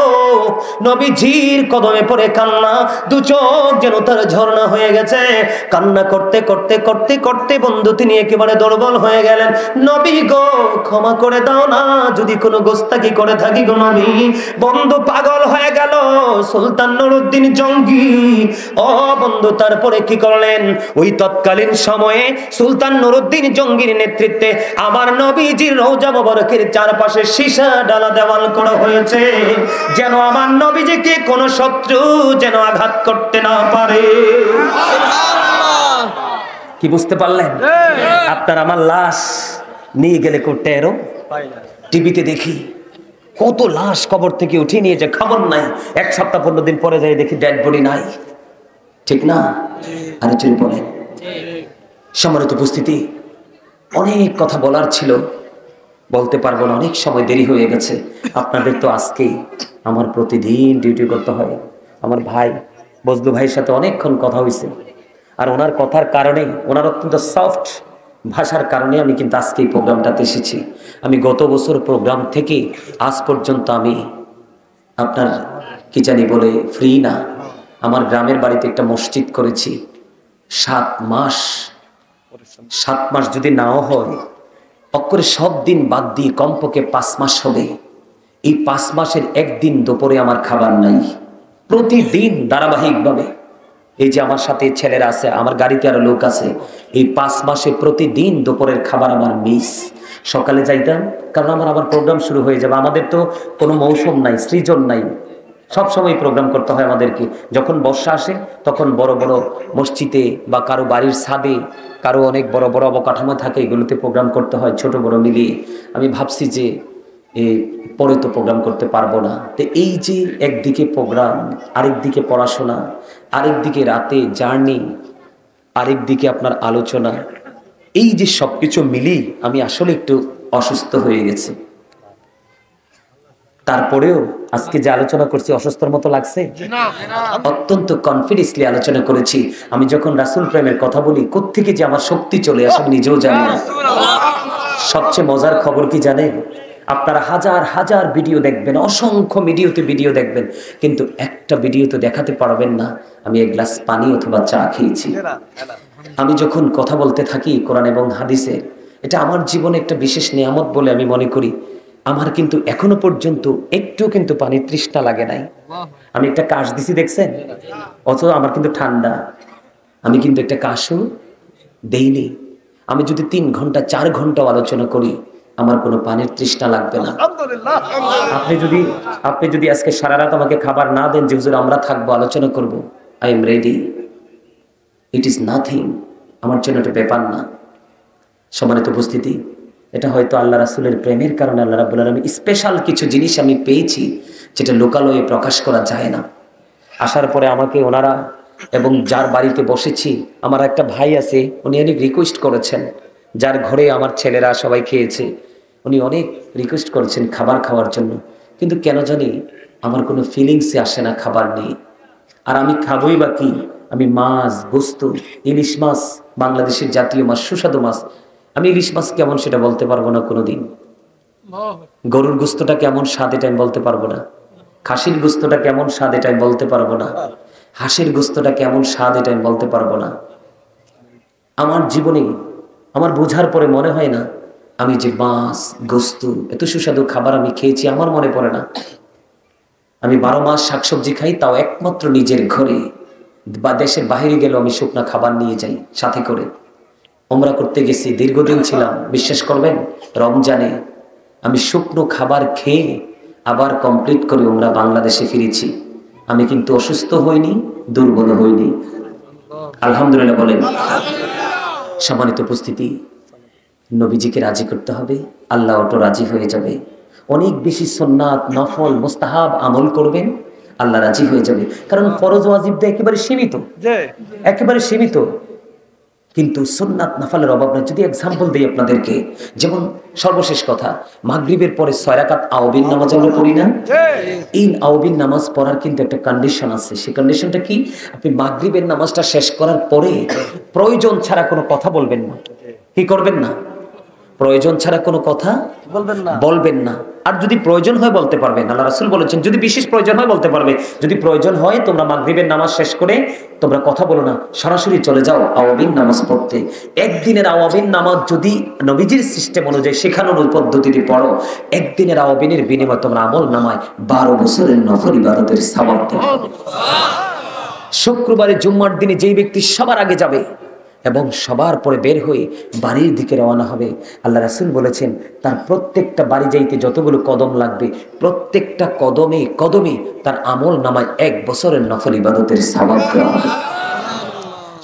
নবীজির কদমে পরে কান্না, দু চোখ যেন তার ঝর্ণা হয়ে গেছে। কান্না করতে করতে করতে করতে বন্ধু তিনি একেবারে দুর্বল হয়ে গেলেন। নবী গো, ক্ষমা করে দাও না যদি কোনো গোস্তাকি করে থাকি গো নবী। বন্ধু পাগল হয়ে গেল সুলতান নুরউদ্দিন জঙ্গি। ও বন্ধু তারপরে কি করলেন? ওই তৎকালীন সময়ে সুলতান নুরউদ্দিন জঙ্গির নেতৃত্বে আমার নবীজির রওজা মোবারকের চারপাশে সীসা ডালা দেওয়াল করা হয়েছে, যেন আমার নবীজিকে কোনো শত্রু যেন আঘাত করতে না পারে। কি বুঝতে পারলেন? আপনার আমার লাশ নিয়ে গেলে করতে এরো টিভিতে দেখি কত লাশ কবর থেকে উঠিয়ে নিয়ে যায়, খবর নাই। 1 সপ্তাহ 15 দিন পরে যাই দেখি ডেড বডি নাই, ঠিক না? আরে চুরি বলেন। সম্মানিত উপস্থিতি, অনেক কথা বলার ছিল, বলতে পারবো না, অনেক সময় দেরি হয়ে গেছে। আপনাদের তো আজকেই আমার প্রতিদিন ডিউটি করতে হয়। আমার ভাই বজলু ভাইয়ের সাথে অনেকক্ষণ কথা হয়েছে, আর ওনার কথার কারণে, ওনার অত্যন্ত সফট ভাষার কারণে আমি কিন্তু আজকে এই প্রোগ্রামটাতে এসেছি। আমি গত বছর প্রোগ্রাম থেকে আজ পর্যন্ত আমি আপনার কি জানি বলে ফ্রি না, আমার গ্রামের বাড়িতে একটা মসজিদ করেছি। 7 মাস যদি নাও হয়, অক্ষরে সব দিন বাদ দিয়ে কমপক্ষে 5 মাস হবে। এই 5 মাসের একদিন দুপুরে আমার খাবার নাই, প্রতিদিন ধারাবাহিকভাবে। এই যে আমার সাথে ছেলেরা আছে, আমার গাড়িতে আরো লোক আছে, এই 5 মাসে প্রতিদিন দুপুরের খাবার আমার মিস। সকালে যাইতাম, কারণ আমার প্রোগ্রাম শুরু হয়ে যাবে। আমাদের তো কোনো মৌসুম নাই, সৃজন নাই, সব সময় প্রোগ্রাম করতে হয় আমাদেরকে। যখন বর্ষা আসে তখন বড় বড় মসজিদে বা কারো বাড়ির ছাদে, কারো অনেক বড় বড় অবকাঠামো থাকে, এগুলোতে প্রোগ্রাম করতে হয় ছোট বড় মিলিয়ে। আমি ভাবছি যে পরে তো প্রোগ্রাম করতে পারবো না। তো এই যে একদিকে প্রোগ্রাম, আরেকদিকে পড়াশোনা, আরেকদিকে রাতে জার্নি, আরেকদিকে আপনার আলোচনা, এই যে সবকিছু মিলি আমি আসলে একটু অসুস্থ হয়ে গেছি। তারপরেও আজকে যে আলোচনা করছি অসুস্থর মতো লাগছে? অত্যন্ত কনফিডেন্সলি আলোচনা করেছি। আমি যখন রাসূল প্রেমের কথা বলি, কোত্থেকে যে আমার শক্তি চলে আসে আমি নিজেও জানি না। সবচেয়ে মজার খবর কি জানেন? আপনারা হাজার হাজার ভিডিও দেখবেন, অসংখ্য ভিডিও দেখবেন, কিন্তু একটা ভিডিও তো দেখাতে পারবেন না আমি 1 গ্লাস পানি অথবা চা খেয়েছি। আমি যখন কথা বলতে থাকি কোরআন এবং হাদিসে, এটা আমার জীবনে একটা বিশেষ নিয়ামত বলে আমি মনে করি। আমার কিন্তু এখনো পর্যন্ত একটু কিন্তু পানির তৃষ্ণা লাগে নাই। আমি একটা কাশ দিছি দেখছেন, অথচ আমার কিন্তু ঠান্ডা, আমি কিন্তু একটা কাশও দেইনি। আমি যদি 3 ঘন্টা 4 ঘন্টাও আলোচনা করি, আমার কোনো পানির তৃষ্ণা লাগবে না। আপনি যদি আজকে সারা রাত আমাকে খাবার না দেন যে হুজুর আমরা থাকবো আলোচনা করব, I am ready, it is nothing, আমার জন্য এটা ব্যাপার না। সম্মানিত উপস্থিতি, এটা হয়তো আল্লাহ রাসূলের প্রেমের কারণে আল্লাহ রাব্বুল আলামিন স্পেশাল কিছু জিনিস আমি পেয়েছি যেটা লোকালয়ে প্রকাশ করা যায় না। আসার পরে আমাকে ওনারা এবং যার বাড়িতে বসেছি, আমার একটা ভাই আছে, উনি অনেক রিকোয়েস্ট করেছেন, যার ঘরে আমার ছেলেরা সবাই খেয়েছে, উনি অনেক রিকোয়েস্ট করেছেন খাবার খাওয়ার জন্য, কিন্তু কেন জানি আমার কোনো ফিলিংসে আসে না খাবার নিয়ে। আর আমি খাবই বা কি? আমি মাছ, গোস্ত, ইলিশ মাছ, বাংলাদেশের জাতীয় মাছ, সুস্বাদু মাছ, আমি ইলিশ মাছ কেমন সেটা বলতে পারবো না কোনোদিন। গরুর গোস্তটা কেমন স্বাদ এটা আমি বলতে পারবো না। খাসির গোস্তটা কেমন স্বাদ এটা আমি বলতে পারবো না। হাঁসের গোস্তটা কেমন স্বাদ এটা আমি বলতে পারবো না। আমার জীবনে আমার বোঝার পরে মনে হয় না আমি যে মাছ, গোস্ত, এত সুস্বাদু খাবার আমি খেয়েছি, আমার মনে পড়ে না। আমি 12 মাস শাকসবজি খাই, তাও একমাত্র নিজের ঘরে, বা দেশের বাইরে গেলেও আমি শুকনা খাবার নিয়ে যাই সাথে করে। ওমরা করতে গেছি, দীর্ঘদিন ছিলাম, বিশ্বাস করবেন রমজানে আমি শুকনো খাবার খেয়ে আবার কমপ্লিট করে ওমরা বাংলাদেশে ফিরেছি। আমি কিন্তু অসুস্থ হইনি, দুর্বল হইনি, আলহামদুলিল্লাহ বলেন। সম্মানিত উপস্থিতি, নবীজিকে রাজি করতে হবে, আল্লাহ অটো রাজি হয়ে যাবে। অনেক বেশি সুন্নাত, নফল, মুস্তাহাব আমল করবেন, আল্লাহ রাজি হয়ে যাবে। কারণ ফরজ ওয়াজিবটা একেবারে সীমিত, একেবারে সীমিত, কিন্তু সুন্নাত নফলের অভাব নাই। যদি এক্সাম্পল দিই আপনাদেরকে, যেমন সর্বশেষ কথা, মাগরিবের পরে 6 রাকাত আওবিন নামাজ আমরা পড়ি না? এই আওবিন নামাজ পড়ার কিন্তু একটা কন্ডিশন আছে। সেই কন্ডিশনটা কি? আপনি মাগরিবের নামাজটা শেষ করার পরে প্রয়োজন ছাড়া কোনো কথা বলবেন না। কি করবেন না? প্রয়োজন ছাড়া কোনো কথা বলবেন না। আর যদি প্রয়োজন হয় বলতে পারবেন, আল্লাহ রাসূল বলেছেন যদি বিশেষ প্রয়োজন হয় বলতে পারবে। যদি প্রয়োজন হয় তোমরা মাগরিবের নামাজ শেষ করে তোমরা কথা বলো না, সরাসরি চলে যাও আওয়াবিন নামাজ পড়তে। একদিনের আওয়াবিন নামাজ যদি নবীজির সিস্টেম অনুযায়ী শেখানোর পদ্ধতিতে পড়ো, একদিনের আওয়াবিনের বিনিময়ে তোমরা আমল নামায় 12 বছরের নফল ইবাদতের সওয়াব পাবে। শুক্রবারে জুম্মার দিনে যেই ব্যক্তি সবার আগে যাবে এবং সবার পরে বের হয়ে বাড়ির দিকে রওনা হবে, আল্লাহ রাসূল বলেছেন তার প্রত্যেকটা বাড়ি যাইতে যতগুলো কদম লাগবে, প্রত্যেকটা কদমে কদমে তার আমল নামায় 1 বছরের নফল ইবাদতের সওয়াব দেওয়া হয়।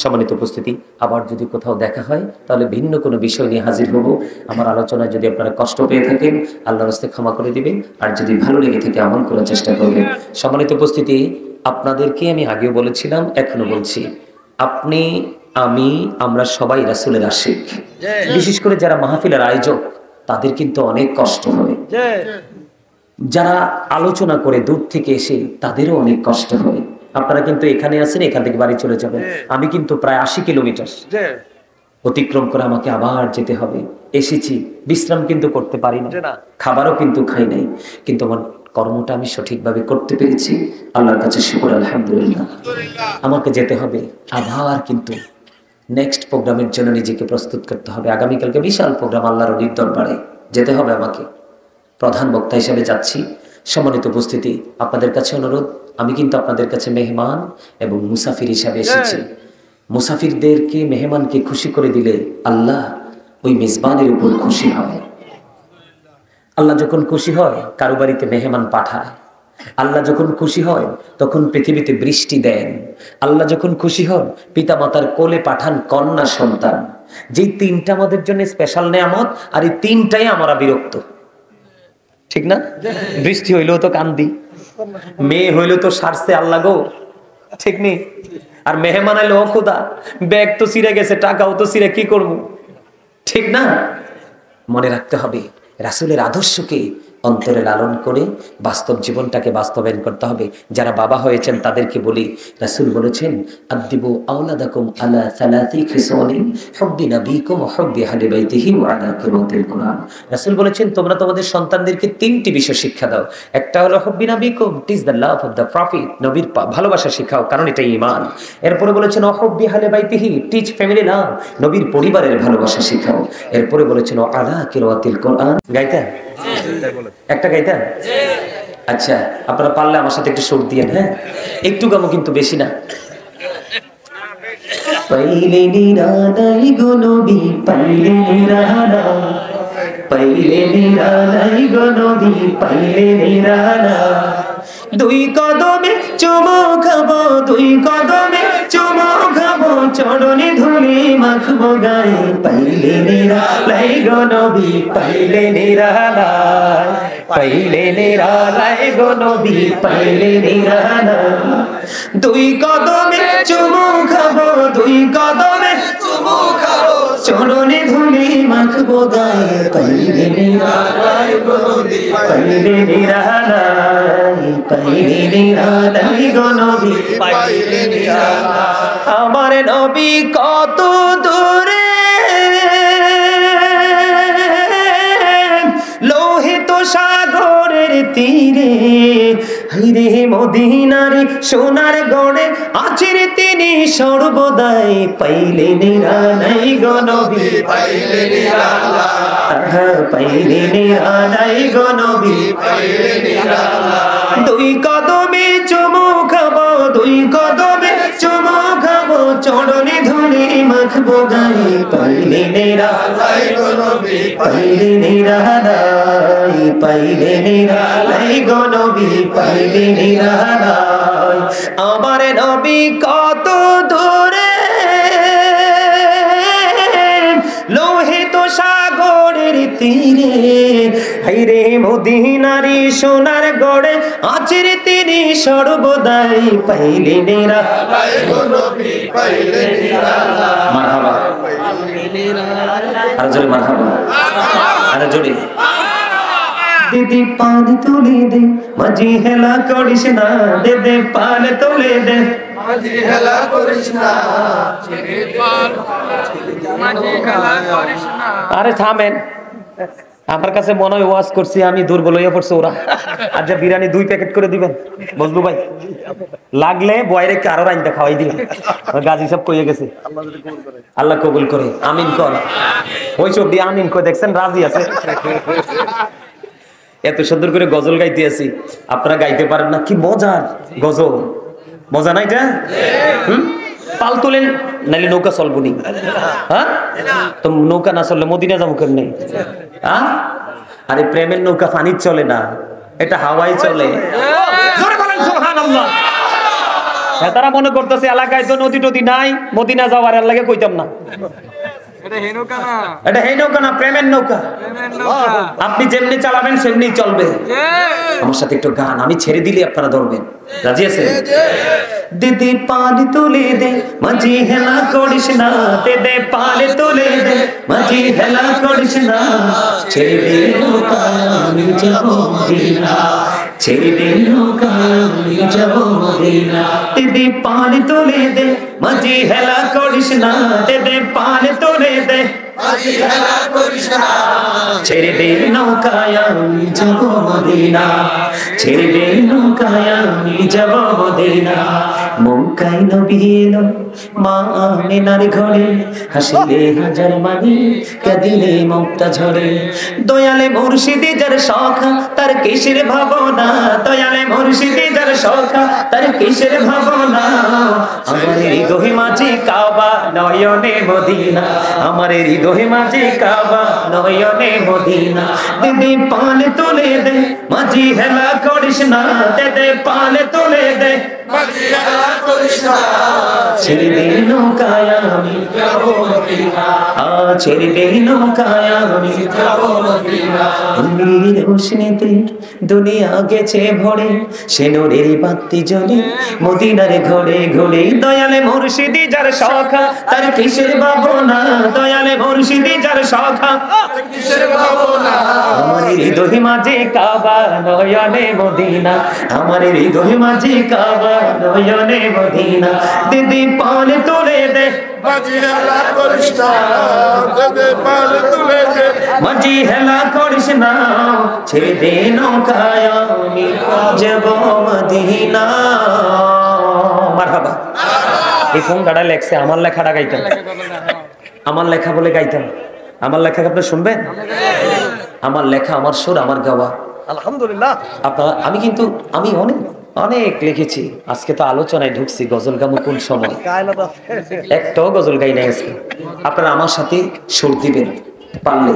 সম্মানিত উপস্থিতি, আবার যদি কোথাও দেখা হয় তাহলে ভিন্ন কোনো বিষয় নিয়ে হাজির হব। আমার আলোচনায় যদি আপনারা কষ্ট পেয়ে থাকেন আল্লাহর রাস্তায় ক্ষমা করে দিবেন, আর যদি ভালো লেগে থাকে আমল করার চেষ্টা করবেন। সম্মানিত উপস্থিতি, আপনাদেরকে আমি আগেও বলেছিলাম, এখনো বলছি, আপনি, আমি, আমরা সবাই রাসূলের আশিক। বিশেষ করে যারা মাহফিলের আয়োজক তাদের কিন্তু অনেক কষ্ট হয়, যারা আলোচনা করে দূর থেকে এসে তাদেরও অনেক কষ্ট হয়। আপনারা কিন্তু এখানে আছেন, এখান থেকে বাড়ি চলে যাবেন, আমি কিন্তু প্রায় 80 কিলোমিটার অতিক্রম করে আমাকে আবার যেতে হবে। এসেছি, বিশ্রাম কিন্তু করতে পারি না, খাবারও কিন্তু খাই নাই, কিন্তু আমার কর্মটা আমি সঠিকভাবে করতে পেরেছি, আল্লাহর কাছে শুকর আলহামদুলিল্লাহ। আমাকে যেতে হবে আবার, কিন্তু নেক্সট প্রোগ্রামের জন্য নিজেকে প্রস্তুত করতে হবে। আগামীকালকে বিশাল প্রোগ্রাম আল্লাহর অলির দরবারে, যেতে হবে আমাকে, প্রধান বক্তা হিসেবে যাচ্ছি। সম্মানিত উপস্থিতি, আপনাদের কাছে অনুরোধ, আমি কিন্তু আপনাদের কাছে মেহমান এবং মুসাফির হিসাবে এসেছি। মুসাফিরদেরকে, মেহমানকে খুশি করে দিলে আল্লাহ ওই মেজবানের উপর খুশি হয়। আল্লাহ যখন খুশি হয় কারো বাড়িতে মেহমান পাঠায়। আল্লাহ যখন খুশি হয় তখন পৃথিবীতে বৃষ্টি দেন। আল্লাহ যখন খুশি হন পিতা মাতার কোলে পাঠান কন্যা সন্তান। যেই 3টা আমাদের জন্য স্পেশাল নেয়ামত, আর এই 3টাই আমরা বিরক্ত, ঠিক না? বৃষ্টি হইলেও তো কান্দি, মেয়ে হইলেও তো সারছে আল্লাহ গো, ঠিক নেই? আর মেহমান এলো খোদা, ব্যাগ তো ছিঁড়ে গেছে, টাকাও তো ছিঁড়ে, কি করবো, ঠিক না? মনে রাখতে হবে রাসূলের আদর্শকে অন্তরে লালন করে বাস্তব জীবনটাকে বাস্তবায়ন করতে হবে। যারা বাবা হয়েছেন তাদেরকে বলি, রাসূল বলেছেন আদিবু আওলাদাকুম আলা সালাতি খিসালিন হুব্বি নাবিকুম ওয়া হুব্বি আহলি বাইতিহি ওয়া আলা কিরাতিল কুরআন। রাসূল বলেছেন তোমরা তোমাদের সন্তানদেরকে 3টি বিষয় শিক্ষা দাও। একটা হলো হুব্বি নাবিকুম, teach the love of the prophet, নবীর ভালোবাসা শেখাও, কারণ এটা ঈমান। এরপরে বলেছেন ওয়া হুব্বি আহলি বাইতিহি, টিচ ফ্যামিলি লাভ, নবীর পরিবারের ভালোবাসা শেখাও। এরপরে বলেছেন ওয়া আলা কিরাতিল কুরআন। গাইতা একটা গাইতা? আচ্ছা, আপনারা পারলে আমার সাথে একটু সুর দিয়ে, হ্যাঁ একটু গামো, কিন্তু বেশি না। পাইলে নিরালাই গো নবী, পাইলে নিরালা, পাইলে নিরালাই গো নবী, পাইলে নিরালা, দুই কদমে চুমু খাবো, দুই কদমে চুমু খাবো, চরণে ধুলি মাখবো গায়ে, পাইলে নিরালাই গো নবী, পাইলে নিরালাই, পাইলে নিরালাই গো নবী, পাইলে নিরালাই। দুই কদমে চুমু খাবো, দুই কদমে চুমু খাবো, চরণে ধুলি মাখবো গায়ে, পাইলে নিরালাই গো নবী, পাইলে নিরালাই, পাইলে নিরালাই গো নবী, পাইলে নিরালাই। আমার নবী কত দূরে লোহিত সাগরের তীরে, হাইরে মদিনারে সোনার গড়ে আছেন তিনি সর্বদাই, পাইলে নিরালাই গো নবী, পাইলে নিরালাই, পাইলে নিরালাই গো নবী, পাইলে নিরালাই। দুই কদমে চুমু খাবো, দুই কদমে চুমু খাবো, চরণে ধুলি মাখবো গায়ে, পাইলে নিরালাই গো নবী, পাইলে নিরালাই, পাইলে নিরালাই গো নবী, পাইলে নিরালাই। আমার নবী কত দূরে লোহিত সাগরের তীরে, হাইরে মদিনারি সোনার গড়ে আছেন তিনি সর্বদাই, পাইলে নিরালাই গো নবী, পাইলে নিরালাই। মারহাবা, আর জোরে মারহাবা, আর জোরে। দিদি পান তুলে দে, মাঝি হেলা করিস না, দে দে পান তুলে দে, মাঝি হেলা করিস না, আরে থামেন, আমার কাছে মনে হয় ওয়াজ করছি আমি, দুর্বল হয়ে পড়ছে ওরা। আচ্ছা বিরিয়ানি 2 প্যাকেট করে দিবেন বজলু ভাই, লাগলে বয়রে কারো রাইন্দা খাওয়াই দিবেন। গাজী সব কইয়ে গেছে, আল্লাহ কবুল করে, আমিন কর। ওই সব দিয়ে আমিন কই, দেখছেন রাজি আছে। এত সুন্দর করে গজল গাইতে আছি, আপনারা গাইতে পারেন না, কি মজার গজল, মজা নাই এটা? পাল তুলেন নাইলে নৌকা চলবো নি? হ্যাঁ, তো নৌকা না চললে মদিনা যাবো কেমনে? হ্যাঁ, আরে প্রেমের নৌকা পানি চলে না, এটা হাওয়াই চলে। জোরে বলেন সুবহানাল্লাহ। তারা মনে করতেছে এলাকায় তো নদী টদী নাই, মদিনা যাওয়ার আর লাগে কইতাম না। এটা হে নৌকা না, প্রেমের নৌকা। আপনি যেমনি চালাবেন সেমনি চলবে। আমার সাথে একটু গান আমি ছেড়ে দিলে আপনারা ধরবেন, রাজি আছেন? দিদি পাল তুলে দে, মাঝি হেলা করিস না, দে দে পাল তুলে দে, মাঝি হেলা করিস না, ছেড়ে দে নৌকা আমি যাব মদিনা, ছেড়ে দে নৌকা আমি যাব মদিনা। দিদি পাল তুলে দে, মাঝি হেলা করিস না, দে দে পাল তুলে দে, মাঝি হেলা করিস না, ছেড়ে দে নৌকা আমি যাব মদিনা, ছেড়ে দে নৌকা আমি যাব মদিনা। মক্কায় নবী এলো মা আমিনার ঘরে, হাসিলে হাজার মানি, কাঁদিলে মুক্তা ঝরে। দয়ালে মুর্শিদি যার সখা, তার কিসের ভাবনা, দয়ালে মুর্শিদি যার সখা, তার কিসের ভাবনা। আমার হৃদয় মাঝে কাবা, নয়নে মদিনা, আমার হৃদয় মাঝে কাবা, নয়নে মদিনা। দিদি পাল তুলে দে, মাঝি হেলা করিস না, দে দে পাল তুলে দে, মাঝি হেলা করিস না, ছেড়ে দে নৌকায় আমি যাব মদিনা, ছেড়ে দে নৌকায় আমি যাব মদিনা। নূরের রোশনীতে দুনিয়া গেছে ভরে, সে নূরের বাতি জ্বলে মদিনার ঘরে ঘরে। দয়ালে মুর্শিদি যার সখা, তার কিসের ভাবনা, দয়ালে মুর্শিদি যার সখা, তার কিসের ভাবনা। আমার হৃদয় মাঝে কাবা, নয়নে মদিনা, আমার হৃদয় মাঝে কাবা, নয়নে মদিনা। দিদি পাল তুলে দে, মাঝি হেলা করিস না, দিদি পাল তুলে দে, মাঝি হেলা করিস না, ছেড়ে দে নৌকায় আমি যাব মদিনা। মারহাবা। এই ফোন গাড়া লেখছে, আমার লেখাটা গাইতাম, আমার লেখা বলে গাইতাম। আমার লেখা আপনি শুনবেন? আমার লেখা, আমার সুর, আমার গাওয়া, আলহামদুলিল্লাহ। আপনারা আমি অনেক লিখেছি। আজকে তো আলোচনায় ঢুকছি, গজল গামু কোন সময়, একটাও গজল গাই নাই আজকে। আপনারা আমার সাথে সুর দিবেন পারলে,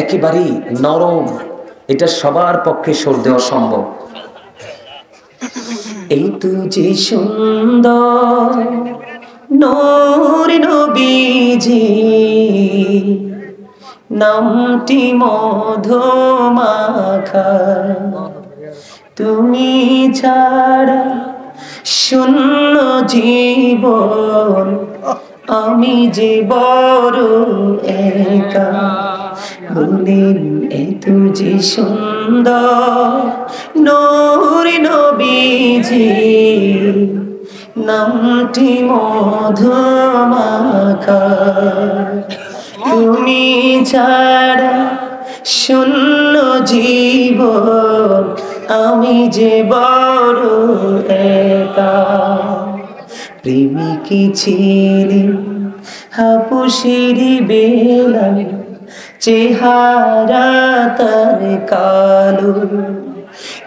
একেবারেই নরম, এটা সবার পক্ষে সুর দেওয়া সম্ভব। এই তো যে সুন্দর নূর নবীজি নামটি মধুমাখা তুমি ছাড়া শূন্য জীবন আমি যে বড় একা বলেন এত যে সুন্দর নূর নবীজি নামটি মধুমাখা তুমি ছাড়া শূন্য জীবন আমি যে বড় একা প্রেমিকি ছিলি হাপুসের বেলা চেহারা তার কালো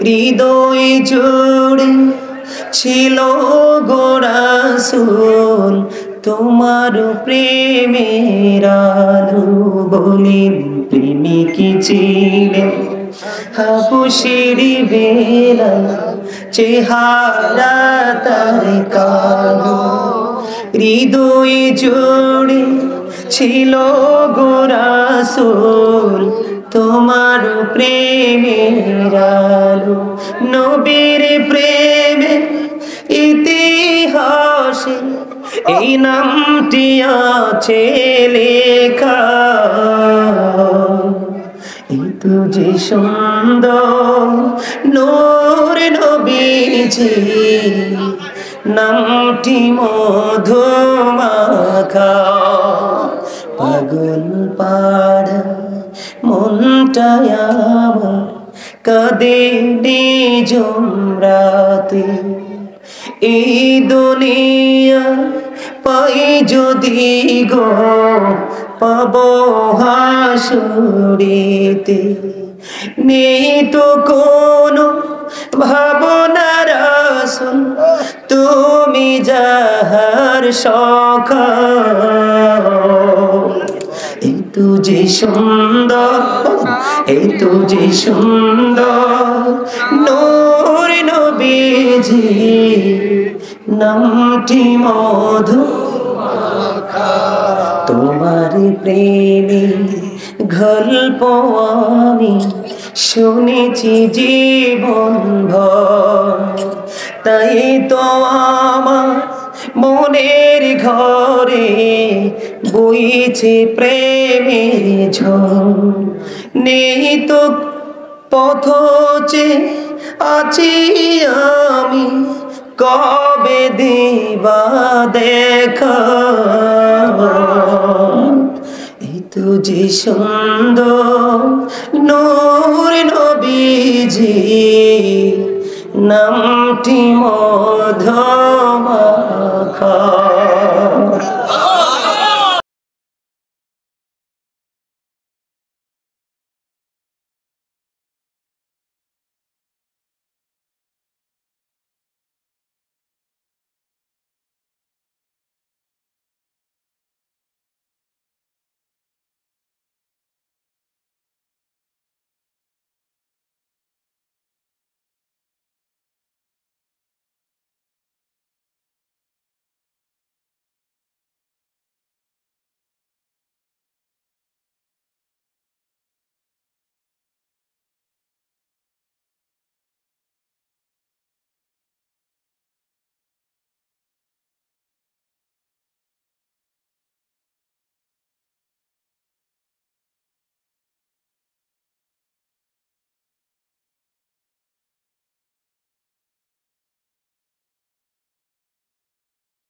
হৃদয় জুড়ে ছিল গোরাসুল তোমার প্রেমের আলো বলেন প্রেমিকি ছিলেন হাপুসের বেলা চেহারা তার কালো হৃদয় জুড়ে ছিল গোরাসুল তোমার প্রেমের আলো নবীর প্রেমে ইতিহাসে এই নামটি আছে লেখা এই তো যে সুন্দর নূর নবীজি নামটি মধুমাখা পাগল পাড়া মনটায় আমার কাঁদে নিঝুম রাতে এই দুনিয়া পাই যদি গো পাব হাসুরিতে নেই তো কোনো ভাবনা রাসূল তুমি যাহার সখা এই তো যে সুন্দর এই তো যে সুন্দর নূর নবীজি নামটি মধুমাখা তোমার প্রেমে গল্প আমি শুনেছি জীবন ভর তাই তো আমার মনের ঘরে বইছে প্রেমের ঝড় নেই তো পথ চেয়ে আছি আমি কবে দিবা দেখা এই তো যে সুন্দর নূর নবীজি নামটি মধুমাখা